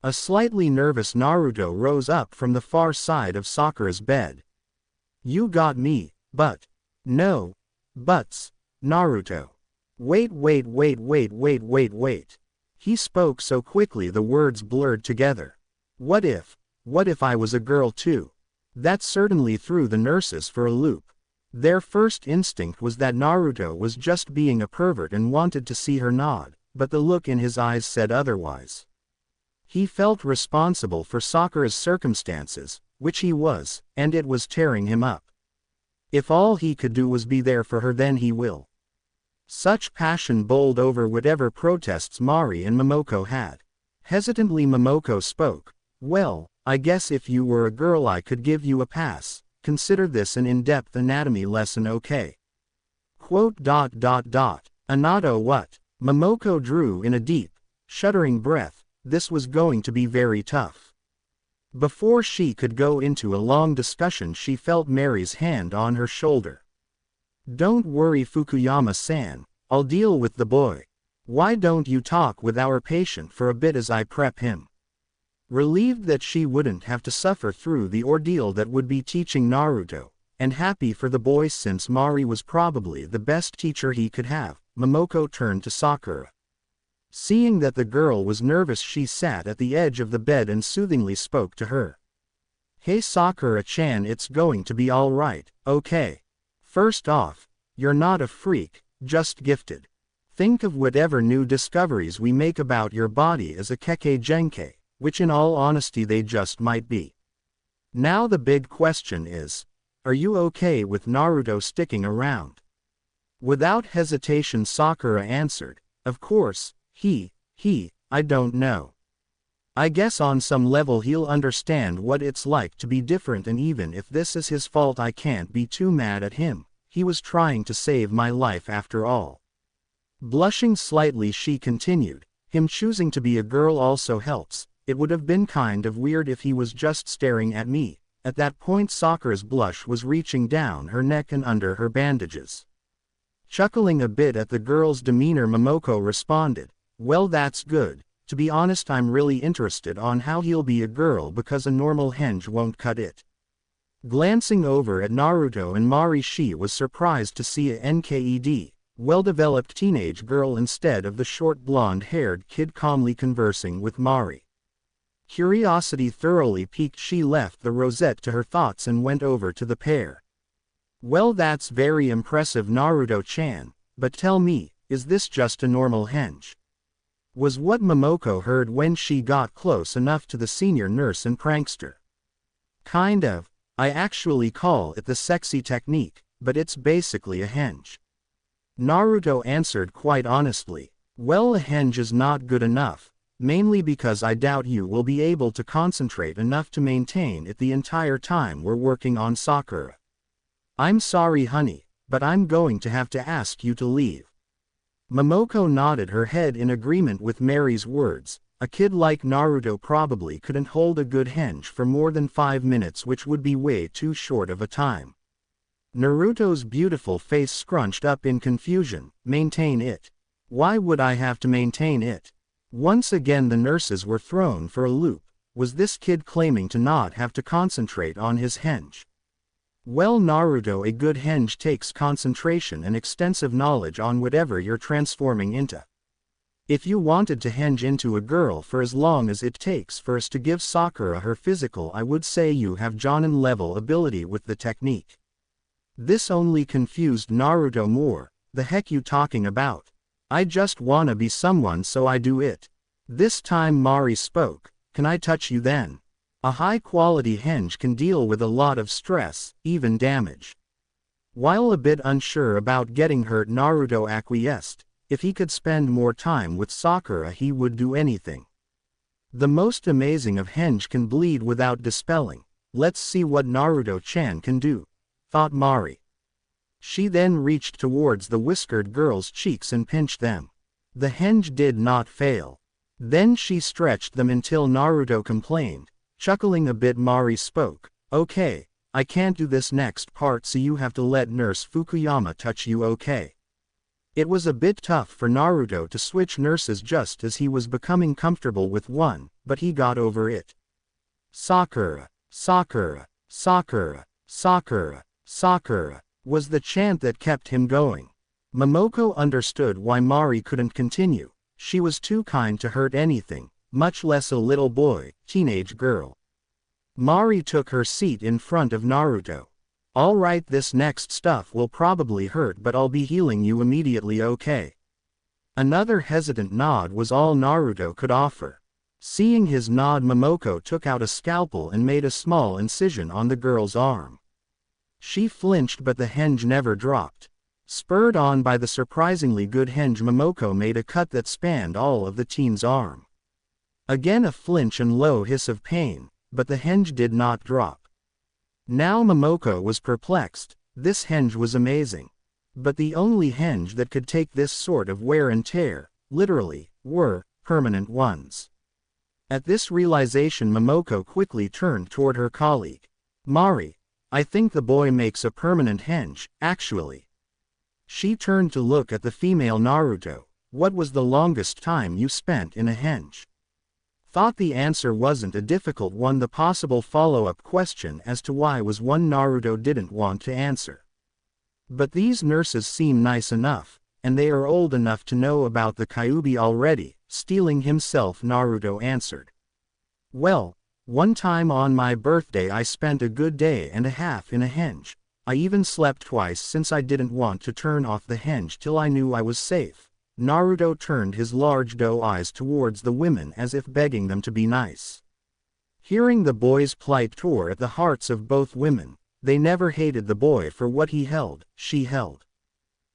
A slightly nervous Naruto rose up from the far side of Sakura's bed. "You got me, but..." "No. Buts, Naruto. Wait. He spoke so quickly the words blurred together. What if I was a girl too? That certainly threw the nurses for a loop. Their first instinct was that Naruto was just being a pervert and wanted to see her nod, but the look in his eyes said otherwise. He felt responsible for Sakura's circumstances, which he was, and it was tearing him up. If all he could do was be there for her, then he will. Such passion bowled over whatever protests Mari and Momoko had. Hesitantly Momoko spoke. "Well, I guess if you were a girl I could give you a pass. Consider this an in-depth anatomy lesson, okay?" Anato what? Momoko drew in a deep, shuddering breath. This was going to be very tough. Before she could go into a long discussion, she felt Mary's hand on her shoulder. "Don't worry, Fukuyama-san, I'll deal with the boy. Why don't you talk with our patient for a bit as I prep him?" Relieved that she wouldn't have to suffer through the ordeal that would be teaching Naruto, and happy for the boy since Mari was probably the best teacher he could have, Momoko turned to Sakura. Seeing that the girl was nervous, she sat at the edge of the bed and soothingly spoke to her. "Hey Sakura-chan, it's going to be all right, okay? First off, you're not a freak, just gifted. Think of whatever new discoveries we make about your body as a Kekkei Genkei, which in all honesty they just might be. Now the big question is, are you okay with Naruto sticking around?" Without hesitation Sakura answered, "Of course, I don't know. I guess on some level he'll understand what it's like to be different, and even if this is his fault I can't be too mad at him. He was trying to save my life after all." Blushing slightly she continued, "Him choosing to be a girl also helps. It would have been kind of weird if he was just staring at me." At that point Sakura's blush was reaching down her neck and under her bandages. Chuckling a bit at the girl's demeanor, Momoko responded, "Well, that's good. To be honest, I'm really interested on how he'll be a girl because a normal henge won't cut it." Glancing over at Naruto and Mari, she was surprised to see a NKED, well-developed teenage girl instead of the short blonde-haired kid calmly conversing with Mari. Curiosity thoroughly piqued, she left the rosette to her thoughts and went over to the pair. "Well, that's very impressive, Naruto-chan, but tell me, is this just a normal henge?" Was what Momoko heard when she got close enough to the senior nurse and prankster. "Kind of. I actually call it the sexy technique, but it's basically a henge." Naruto answered quite honestly. "Well, a henge is not good enough, mainly because I doubt you will be able to concentrate enough to maintain it the entire time we're working on Sakura. I'm sorry honey, but I'm going to have to ask you to leave." Momoko nodded her head in agreement with Mary's words. A kid like Naruto probably couldn't hold a good henge for more than 5 minutes, which would be way too short of a time. Naruto's beautiful face scrunched up in confusion. Maintain it. Why would I have to maintain it? Once again the nurses were thrown for a loop. Was this kid claiming to not have to concentrate on his henge? Well, Naruto, a good henge takes concentration and extensive knowledge on whatever you're transforming into. If you wanted to henge into a girl for as long as it takes for us to give Sakura her physical, I would say you have Jonin level ability with the technique. This only confused Naruto more. The heck you talking about? I just wanna be someone, so I do it. This time Mari spoke. Can I touch you then? A high-quality henge can deal with a lot of stress, even damage. While a bit unsure about getting hurt, Naruto acquiesced. If he could spend more time with Sakura, he would do anything. The most amazing of henge can bleed without dispelling. Let's see what Naruto-chan can do, thought Mari. She then reached towards the whiskered girl's cheeks and pinched them. The henge did not fail. Then she stretched them until Naruto complained. Chuckling a bit, Mari spoke. Okay, I can't do this next part, so you have to let Nurse Fukuyama touch you, okay? It was a bit tough for Naruto to switch nurses just as he was becoming comfortable with one, but he got over it. Sakura, Sakura, Sakura, Sakura, Sakura, was the chant that kept him going. Momoko understood why Mari couldn't continue. She was too kind to hurt anything, much less a little boy, teenage girl. Mari took her seat in front of Naruto. Alright, this next stuff will probably hurt, but I'll be healing you immediately, okay? Another hesitant nod was all Naruto could offer. Seeing his nod, Momoko took out a scalpel and made a small incision on the girl's arm. She flinched, but the henge never dropped. Spurred on by the surprisingly good henge, Momoko made a cut that spanned all of the teen's arm. Again a flinch and low hiss of pain, but the henge did not drop. Now Momoko was perplexed. This henge was amazing. But the only henge that could take this sort of wear and tear, literally, were permanent ones. At this realization, Momoko quickly turned toward her colleague. Mari, I think the boy makes a permanent henge, actually. She turned to look at the female Naruto. What was the longest time you spent in a henge? Thought the answer wasn't a difficult one. The possible follow-up question as to why was one Naruto didn't want to answer. But these nurses seem nice enough, and they are old enough to know about the Kyuubi already. Stealing himself, Naruto answered. Well, one time on my birthday I spent a good day and a half in a henge. I even slept twice since I didn't want to turn off the henge till I knew I was safe. Naruto turned his large doe eyes towards the women as if begging them to be nice. Hearing the boy's plight tore at the hearts of both women. They never hated the boy for what he held, she held.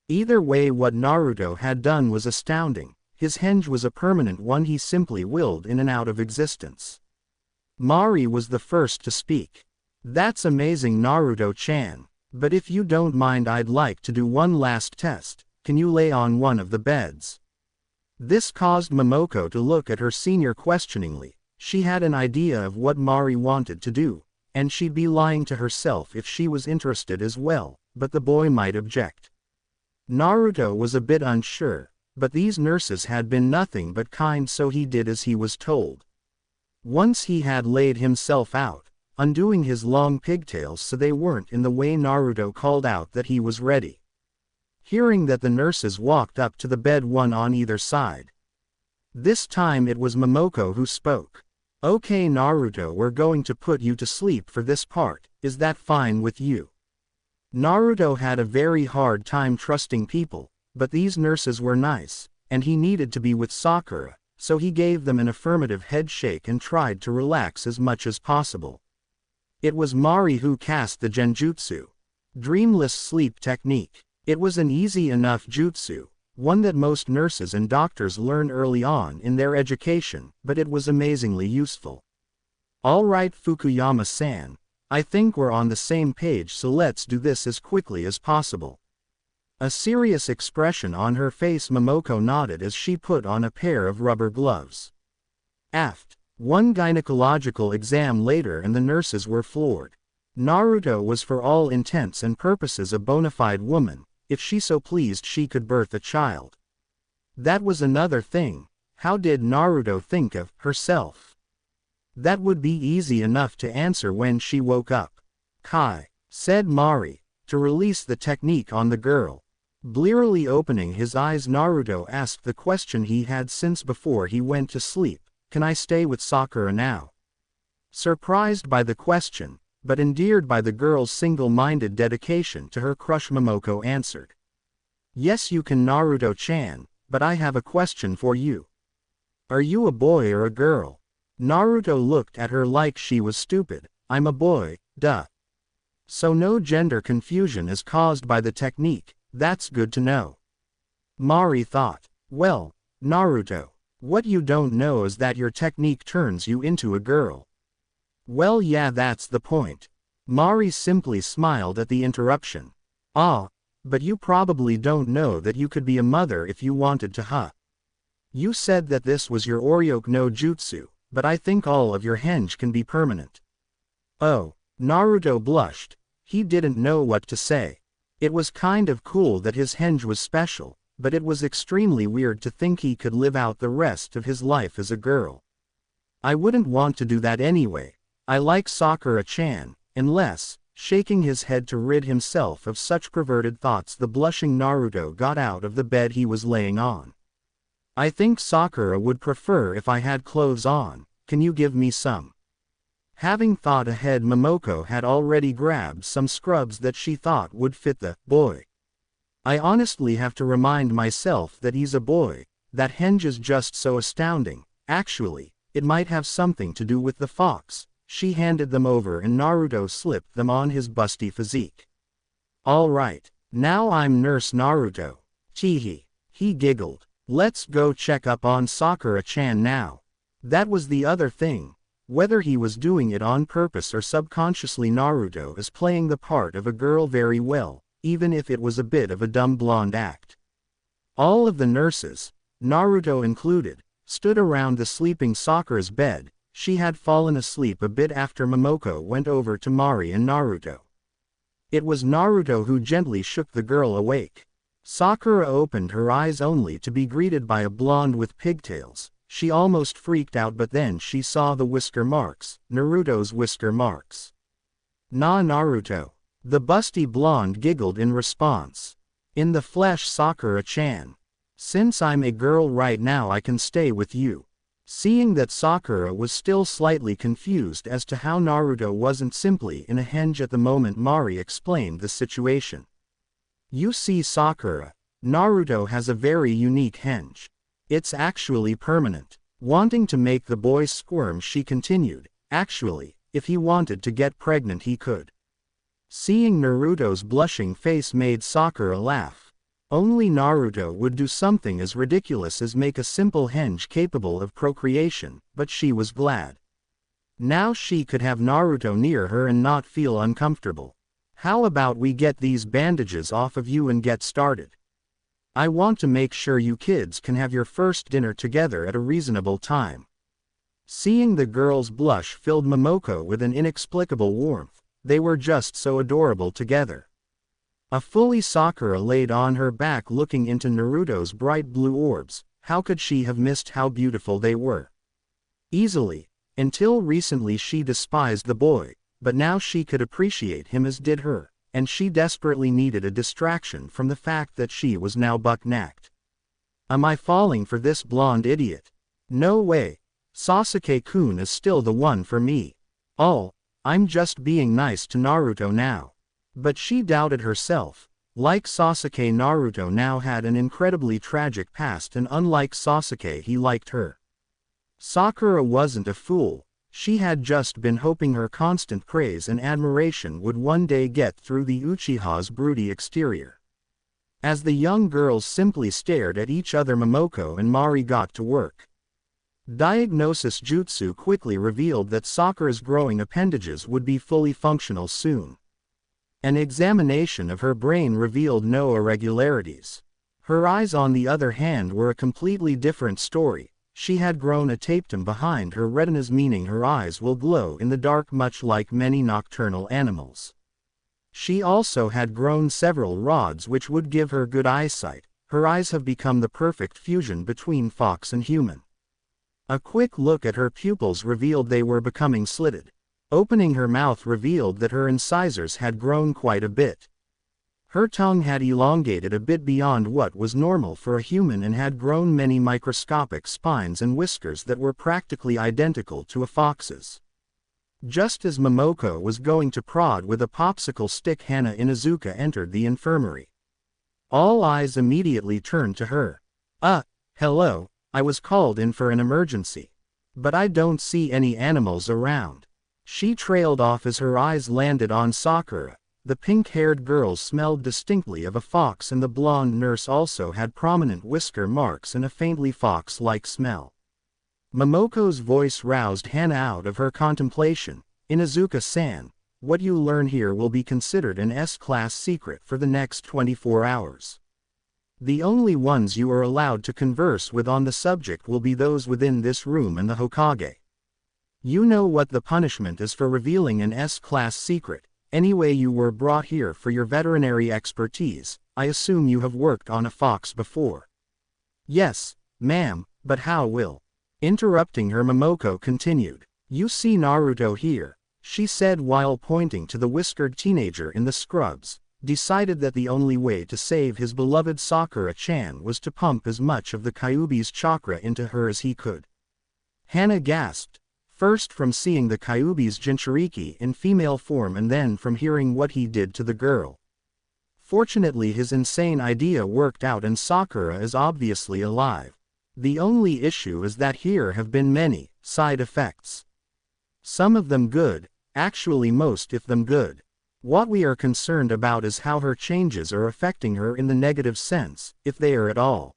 Either way, what Naruto had done was astounding. His henge was a permanent one. He simply willed in and out of existence. Mari was the first to speak. That's amazing, Naruto-chan. But if you don't mind, I'd like to do one last test. Can you lay on one of the beds? This caused Momoko to look at her senior questioningly. She had an idea of what Mari wanted to do, and she'd be lying to herself if she was interested as well, but the boy might object. Naruto was a bit unsure, but these nurses had been nothing but kind, so he did as he was told. Once he had laid himself out, undoing his long pigtails so they weren't in the way, Naruto called out that he was ready. Hearing that, the nurses walked up to the bed, one on either side. This time it was Momoko who spoke. Okay Naruto, we're going to put you to sleep for this part, is that fine with you? Naruto had a very hard time trusting people, but these nurses were nice, and he needed to be with Sakura, so he gave them an affirmative head shake and tried to relax as much as possible. It was Mari who cast the genjutsu, dreamless sleep technique. It was an easy enough jutsu, one that most nurses and doctors learn early on in their education, but it was amazingly useful. Alright Fukuyama-san, I think we're on the same page, so let's do this as quickly as possible. A serious expression on her face, Momoko nodded as she put on a pair of rubber gloves. One gynecological exam later and the nurses were floored. Naruto was for all intents and purposes a bona fide woman. If she so pleased she could birth a child. That was another thing. How did Naruto think of herself? That would be easy enough to answer when she woke up. Kai, said Mari, to release the technique on the girl. Blearily opening his eyes, Naruto asked the question he had since before he went to sleep, "Can I stay with Sakura now?" Surprised by the question, but endeared by the girl's single-minded dedication to her crush, Momoko answered. "Yes, you can, Naruto-chan, but I have a question for you. Are you a boy or a girl?" Naruto looked at her like she was stupid. "I'm a boy, duh." So no gender confusion is caused by the technique. That's good to know. Mari thought. Well, Naruto, what you don't know is that your technique turns you into a girl. Well, yeah, that's the point. Mari simply smiled at the interruption. Ah, but you probably don't know that you could be a mother if you wanted to, huh? You said that this was your Oryoku no Jutsu, but I think all of your henge can be permanent. Oh, Naruto blushed. He didn't know what to say. It was kind of cool that his henge was special, but it was extremely weird to think he could live out the rest of his life as a girl. I wouldn't want to do that anyway. I like Sakura-chan, unless, shaking his head to rid himself of such perverted thoughts, the blushing Naruto got out of the bed he was laying on. I think Sakura would prefer if I had clothes on. Can you give me some? Having thought ahead, Momoko had already grabbed some scrubs that she thought would fit the boy. I honestly have to remind myself that he's a boy. That henge is just so astounding. Actually, it might have something to do with the fox. She handed them over and Naruto slipped them on his busty physique. All right, now I'm Nurse Naruto. Teehee. He giggled. Let's go check up on Sakura-chan now. That was the other thing. Whether he was doing it on purpose or subconsciously, Naruto is playing the part of a girl very well, even if it was a bit of a dumb blonde act. All of the nurses, Naruto included, stood around the sleeping Sakura's bed. She had fallen asleep a bit after Momoko went over to Mari and Naruto. It was Naruto who gently shook the girl awake. Sakura opened her eyes only to be greeted by a blonde with pigtails. She almost freaked out, but then she saw the whisker marks, Naruto's whisker marks. "Nah, Naruto." The busty blonde giggled in response. "In the flesh, Sakura-chan. Since I'm a girl right now, I can stay with you." Seeing that Sakura was still slightly confused as to how Naruto wasn't simply in a henge at the moment, Mari explained the situation. "You see, Sakura, Naruto has a very unique henge. It's actually permanent." Wanting to make the boy squirm, she continued, "Actually, if he wanted to get pregnant he could." Seeing Naruto's blushing face made Sakura laugh. Only Naruto would do something as ridiculous as make a simple henge capable of procreation, but she was glad. Now she could have Naruto near her and not feel uncomfortable. "How about we get these bandages off of you and get started? I want to make sure you kids can have your first dinner together at a reasonable time." Seeing the girl's blush filled Momoko with an inexplicable warmth. They were just so adorable together. A fully Sakura laid on her back looking into Naruto's bright blue orbs. How could she have missed how beautiful they were? Easily. Until recently she despised the boy, but now she could appreciate him as did her, and she desperately needed a distraction from the fact that she was now buck-nacked. Am I falling for this blonde idiot? No way. Sasuke-kun is still the one for me. Oh, I'm just being nice to Naruto now. But she doubted herself. Like Sasuke, Naruto now had an incredibly tragic past, and unlike Sasuke, he liked her. Sakura wasn't a fool. She had just been hoping her constant praise and admiration would one day get through the Uchiha's broody exterior. As the young girls simply stared at each other, Momoko and Mari got to work. Diagnosis Jutsu quickly revealed that Sakura's growing appendages would be fully functional soon. An examination of her brain revealed no irregularities. Her eyes, on the other hand, were a completely different story. She had grown a tapetum behind her retinas, meaning her eyes will glow in the dark much like many nocturnal animals. She also had grown several rods which would give her good eyesight. Her eyes have become the perfect fusion between fox and human. A quick look at her pupils revealed they were becoming slitted. Opening her mouth revealed that her incisors had grown quite a bit. Her tongue had elongated a bit beyond what was normal for a human and had grown many microscopic spines and whiskers that were practically identical to a fox's. Just as Momoko was going to prod with a popsicle stick, Hana Inuzuka entered the infirmary. All eyes immediately turned to her. Hello, I was called in for an emergency. But I don't see any animals around. She trailed off as her eyes landed on Sakura. The pink-haired girl smelled distinctly of a fox, and the blonde nurse also had prominent whisker marks and a faintly fox-like smell. Momoko's voice roused Hana out of her contemplation. Inuzuka-san, what you learn here will be considered an S-class secret for the next 24 hours. The only ones you are allowed to converse with on the subject will be those within this room and the Hokage. You know what the punishment is for revealing an S-class secret. Anyway, you were brought here for your veterinary expertise. I assume you have worked on a fox before. Yes, ma'am, but how will? Interrupting her, Momoko continued. You see Naruto here, she said while pointing to the whiskered teenager in the scrubs, decided that the only way to save his beloved Sakura-chan was to pump as much of the Kyuubi's chakra into her as he could. Hana gasped. First from seeing the Kyuubi's Jinchuriki in female form and then from hearing what he did to the girl. Fortunately his insane idea worked out and Sakura is obviously alive. The only issue is that here have been many side effects. Some of them good, actually most of them good. What we are concerned about is how her changes are affecting her in the negative sense, if they are at all.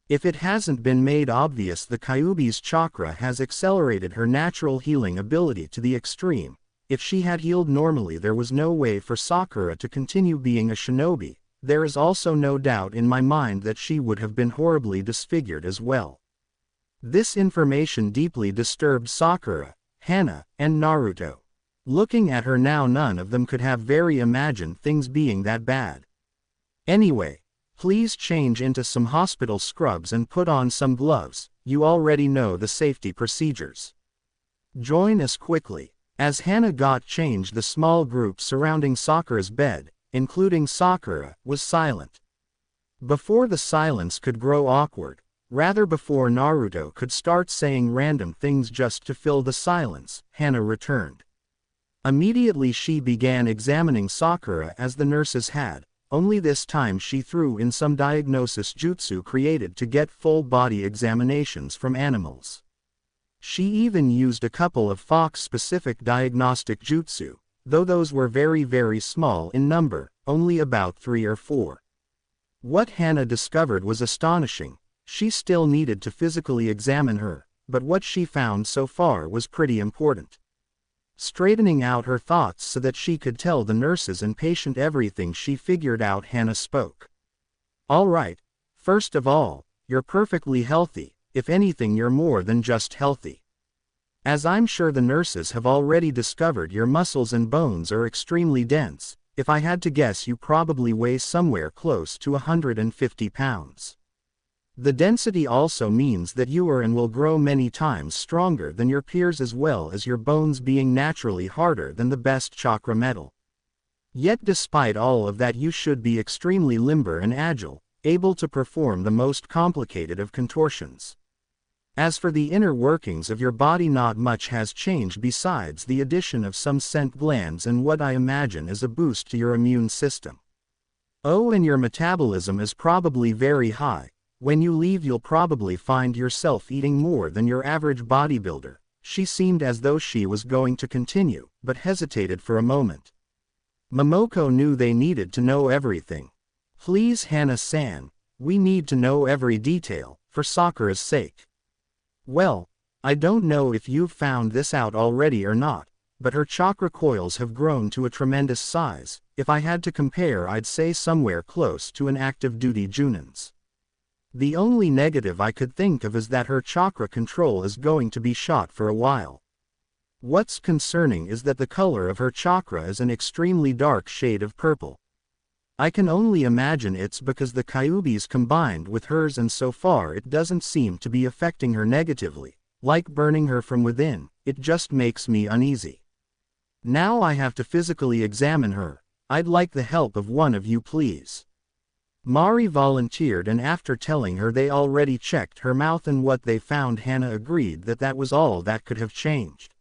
If it hasn't been made obvious, the Kyuubi's chakra has accelerated her natural healing ability to the extreme. If she had healed normally, there was no way for Sakura to continue being a shinobi. There is also no doubt in my mind that she would have been horribly disfigured as well. This information deeply disturbed Sakura, Hana, and Naruto. Looking at her now, none of them could have very imagined things being that bad. Anyway, please change into some hospital scrubs and put on some gloves. You already know the safety procedures. Join us quickly. As Hana got changed, the small group surrounding Sakura's bed, including Sakura, was silent. Before the silence could grow awkward, rather before Naruto could start saying random things just to fill the silence, Hana returned. Immediately she began examining Sakura as the nurses had. Only this time she threw in some diagnosis jutsu created to get full-body examinations from animals. She even used a couple of fox-specific diagnostic jutsu, though those were very small in number, only about 3 or 4. What Hana discovered was astonishing. She still needed to physically examine her, but what she found so far was pretty important. Straightening out her thoughts so that she could tell the nurses and patient everything she figured out, Hana spoke. All right, first of all, you're perfectly healthy. If anything, you're more than just healthy. As I'm sure the nurses have already discovered, your muscles and bones are extremely dense. If I had to guess, you probably weigh somewhere close to 150 pounds. The density also means that you are and will grow many times stronger than your peers, as well as your bones being naturally harder than the best chakra metal. Yet despite all of that, you should be extremely limber and agile, able to perform the most complicated of contortions. As for the inner workings of your body, not much has changed besides the addition of some scent glands and what I imagine is a boost to your immune system. Oh, and your metabolism is probably very high. When you leave, you'll probably find yourself eating more than your average bodybuilder. She seemed as though she was going to continue, but hesitated for a moment. Momoko knew they needed to know everything. Please, Hana-san, we need to know every detail, for Sakura's sake. Well, I don't know if you've found this out already or not, but her chakra coils have grown to a tremendous size. If I had to compare, I'd say somewhere close to an active duty Junin's. The only negative I could think of is that her chakra control is going to be shot for a while. What's concerning is that the color of her chakra is an extremely dark shade of purple. I can only imagine it's because the Kyuubi's combined with hers, and so far it doesn't seem to be affecting her negatively, like burning her from within. It just makes me uneasy. Now I have to physically examine her. I'd like the help of one of you, please. Mari volunteered, and after telling her they already checked her mouth and what they found, Hana agreed that that was all that could have changed.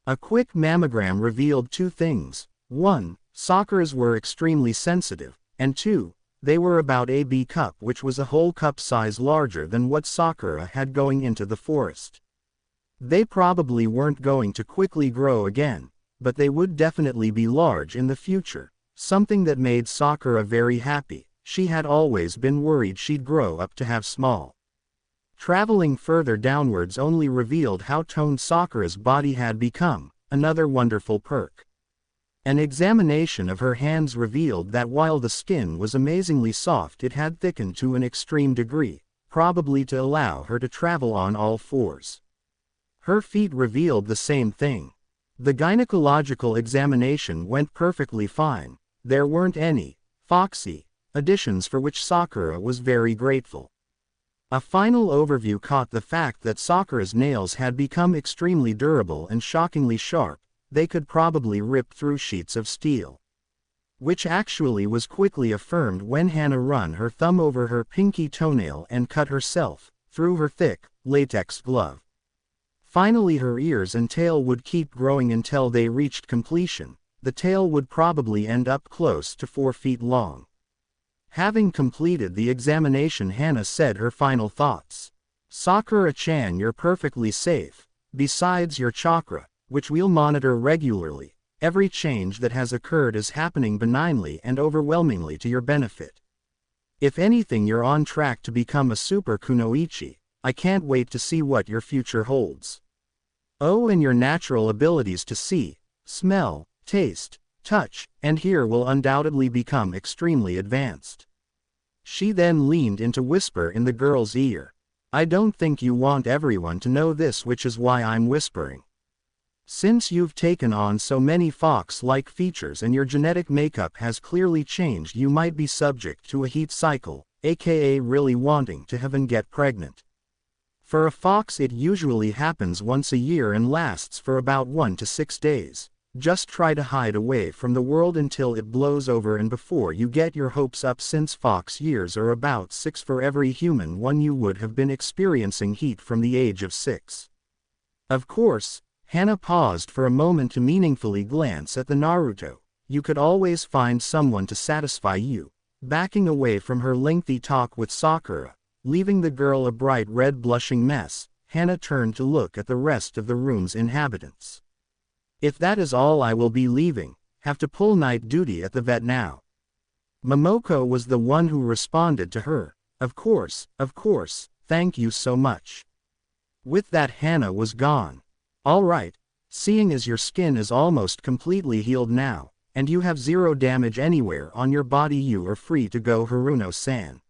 A quick mammogram revealed two things. 1. Sakura's were extremely sensitive, and 2. They were about a B cup, which was a whole cup size larger than what Sakura had going into the forest. They probably weren't going to quickly grow again, but they would definitely be large in the future, something that made Sakura very happy. She had always been worried she'd grow up to have small. Traveling further downwards only revealed how toned Sakura's body had become, another wonderful perk. An examination of her hands revealed that while the skin was amazingly soft, it had thickened to an extreme degree, probably to allow her to travel on all fours. Her feet revealed the same thing. The gynecological examination went perfectly fine. There weren't any foxy additions, for which Sakura was very grateful. A final overview caught the fact that Sakura's nails had become extremely durable and shockingly sharp. They could probably rip through sheets of steel. Which actually was quickly affirmed when Hana run her thumb over her pinky toenail and cut herself through her thick latex glove. Finally, her ears and tail would keep growing until they reached completion. The tail would probably end up close to 4 feet long. Having completed the examination, Hana said her final thoughts. Sakura-chan, you're perfectly safe. Besides your chakra, which we'll monitor regularly, every change that has occurred is happening benignly and overwhelmingly to your benefit. If anything, you're on track to become a super kunoichi. I can't wait to see what your future holds. Oh, and your natural abilities to see, smell, taste, touch, and hear will undoubtedly become extremely advanced. She then leaned in to whisper in the girl's ear. I don't think you want everyone to know this, which is why I'm whispering. Since you've taken on so many fox-like features and your genetic makeup has clearly changed, you might be subject to a heat cycle, aka really wanting to have and get pregnant. For a fox, it usually happens once a year and lasts for about 1 to 6 days. Just try to hide away from the world until it blows over and before you get your hopes up, since fox years are about 6 for every human one. You would have been experiencing heat from the age of 6. Of course, Hana paused for a moment to meaningfully glance at the Naruto. You could always find someone to satisfy you. Backing away from her lengthy talk with Sakura, leaving the girl a bright red blushing mess, Hana turned to look at the rest of the room's inhabitants. If that is all, I will be leaving. Have to pull night duty at the vet now. Momoko was the one who responded to her. Of course, thank you so much. With that, Hana was gone. All right, seeing as your skin is almost completely healed now, and you have 0 damage anywhere on your body, you are free to go, Haruno-san.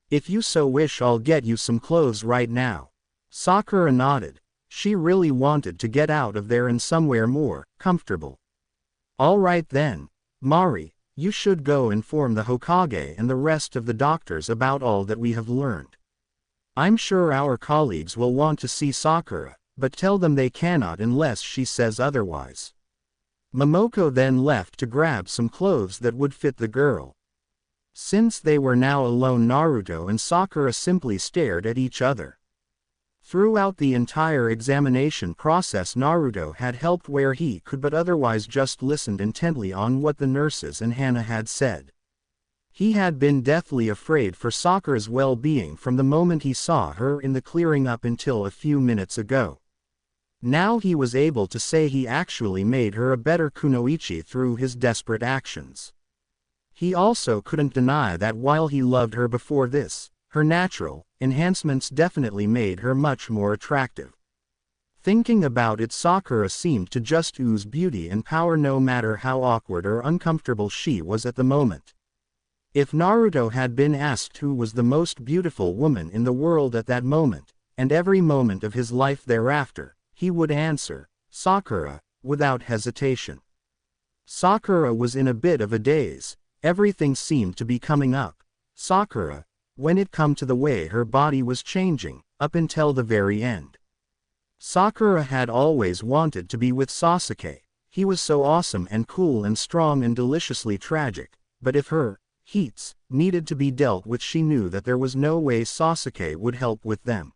If you so wish, I'll get you some clothes right now. Sakura nodded. She really wanted to get out of there and somewhere more comfortable. All right then, Mari, you should go inform the Hokage and the rest of the doctors about all that we have learned. I'm sure our colleagues will want to see Sakura, but tell them they cannot unless she says otherwise. Momoko then left to grab some clothes that would fit the girl. Since they were now alone, Naruto and Sakura simply stared at each other. Throughout the entire examination process, Naruto had helped where he could, but otherwise just listened intently on what the nurses and Hana had said. He had been deathly afraid for Sakura's well-being from the moment he saw her in the clearing up until a few minutes ago. Now he was able to say he actually made her a better kunoichi through his desperate actions. He also couldn't deny that while he loved her before this, her natural enhancements definitely made her much more attractive. Thinking about it, Sakura seemed to just ooze beauty and power no matter how awkward or uncomfortable she was at the moment. If Naruto had been asked who was the most beautiful woman in the world at that moment, and every moment of his life thereafter, he would answer, Sakura, without hesitation. Sakura was in a bit of a daze. Everything seemed to be coming up. Sakura, when it come to the way her body was changing, up until the very end. Sakura had always wanted to be with Sasuke. He was so awesome and cool and strong and deliciously tragic, but if her heats needed to be dealt with, she knew that there was no way Sasuke would help with them.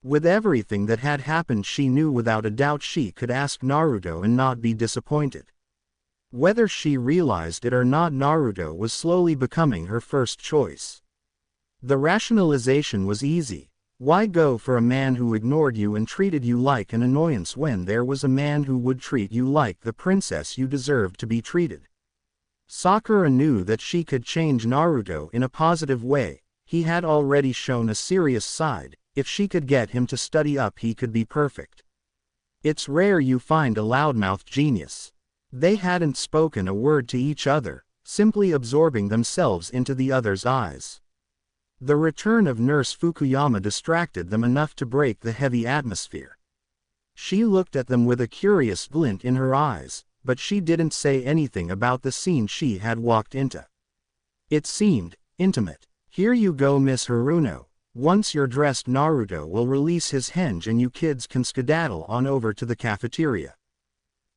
With everything that had happened, she knew without a doubt she could ask Naruto and not be disappointed. Whether she realized it or not, Naruto was slowly becoming her first choice. The rationalization was easy. Why go for a man who ignored you and treated you like an annoyance when there was a man who would treat you like the princess you deserved to be treated? Sakura knew that she could change Naruto in a positive way. He had already shown a serious side. If she could get him to study up, he could be perfect. It's rare you find a loudmouth genius. They hadn't spoken a word to each other, simply absorbing themselves into the other's eyes. The return of Nurse Fukuyama distracted them enough to break the heavy atmosphere. She looked at them with a curious glint in her eyes, but she didn't say anything about the scene she had walked into. It seemed intimate. Here you go, Miss Haruno. Once you're dressed, Naruto will release his henge and you kids can skedaddle on over to the cafeteria.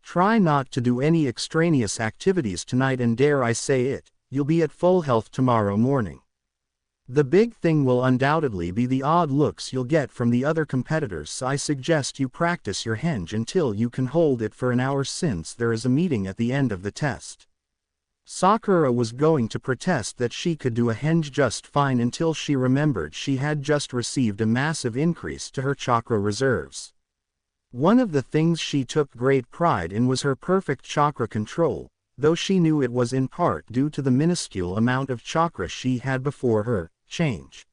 Try not to do any extraneous activities tonight, and dare I say it, you'll be at full health tomorrow morning. The big thing will undoubtedly be the odd looks you'll get from the other competitors, so I suggest you practice your henge until you can hold it for an hour, since there is a meeting at the end of the test. Sakura was going to protest that she could do a henge just fine until she remembered she had just received a massive increase to her chakra reserves. One of the things she took great pride in was her perfect chakra control, though she knew it was in part due to the minuscule amount of chakra she had before her change.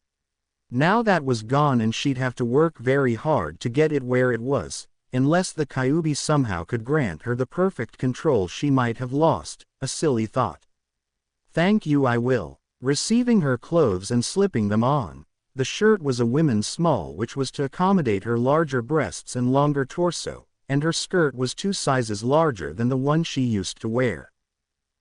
Now that was gone and she'd have to work very hard to get it where it was. Unless the Kyuubi somehow could grant her the perfect control, she might have lost. A silly thought. Thank you, I will. Receiving her clothes and slipping them on. The shirt was a women's small, which was to accommodate her larger breasts and longer torso, and her skirt was 2 sizes larger than the one she used to wear.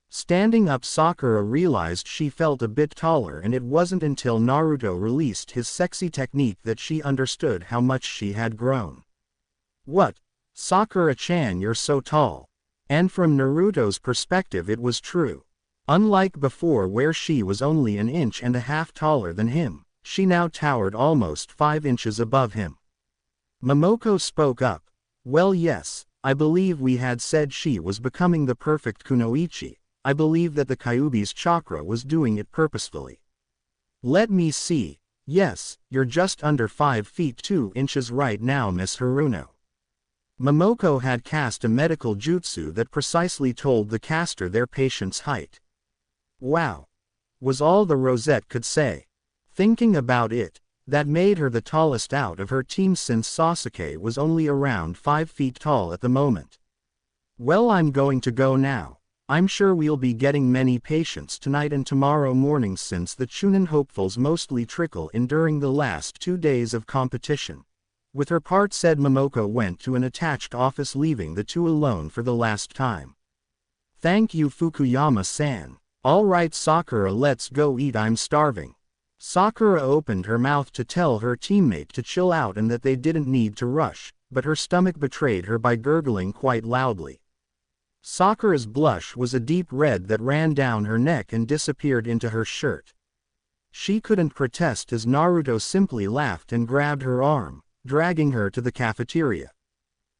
Standing up, Sakura realized she felt a bit taller, and it wasn't until Naruto released his sexy technique that she understood how much she had grown. What? Sakura-chan, you're so tall. And from Naruto's perspective it was true. Unlike before, where she was only 1.5 inches taller than him, she now towered almost 5 inches above him. Momoko spoke up. Well, yes, I believe we had said she was becoming the perfect kunoichi. I believe that the Kyuubi's chakra was doing it purposefully. Let me see. Yes, you're just under 5 feet 2 inches right now, Miss Haruno. Momoko had cast a medical jutsu that precisely told the caster their patient's height. Wow! Was all the Rosette could say. Thinking about it, that made her the tallest out of her team, since Sasuke was only around 5 feet tall at the moment. Well, I'm going to go now. I'm sure we'll be getting many patients tonight and tomorrow morning, since the Chunin hopefuls mostly trickle in during the last 2 days of competition. With her part said, Momoko went to an attached office, leaving the two alone for the last time. Thank you, Fukuyama-san. All right, Sakura, let's go eat, I'm starving. Sakura opened her mouth to tell her teammate to chill out and that they didn't need to rush, but her stomach betrayed her by gurgling quite loudly. Sakura's blush was a deep red that ran down her neck and disappeared into her shirt. She couldn't protest as Naruto simply laughed and grabbed her arm, dragging her to the cafeteria.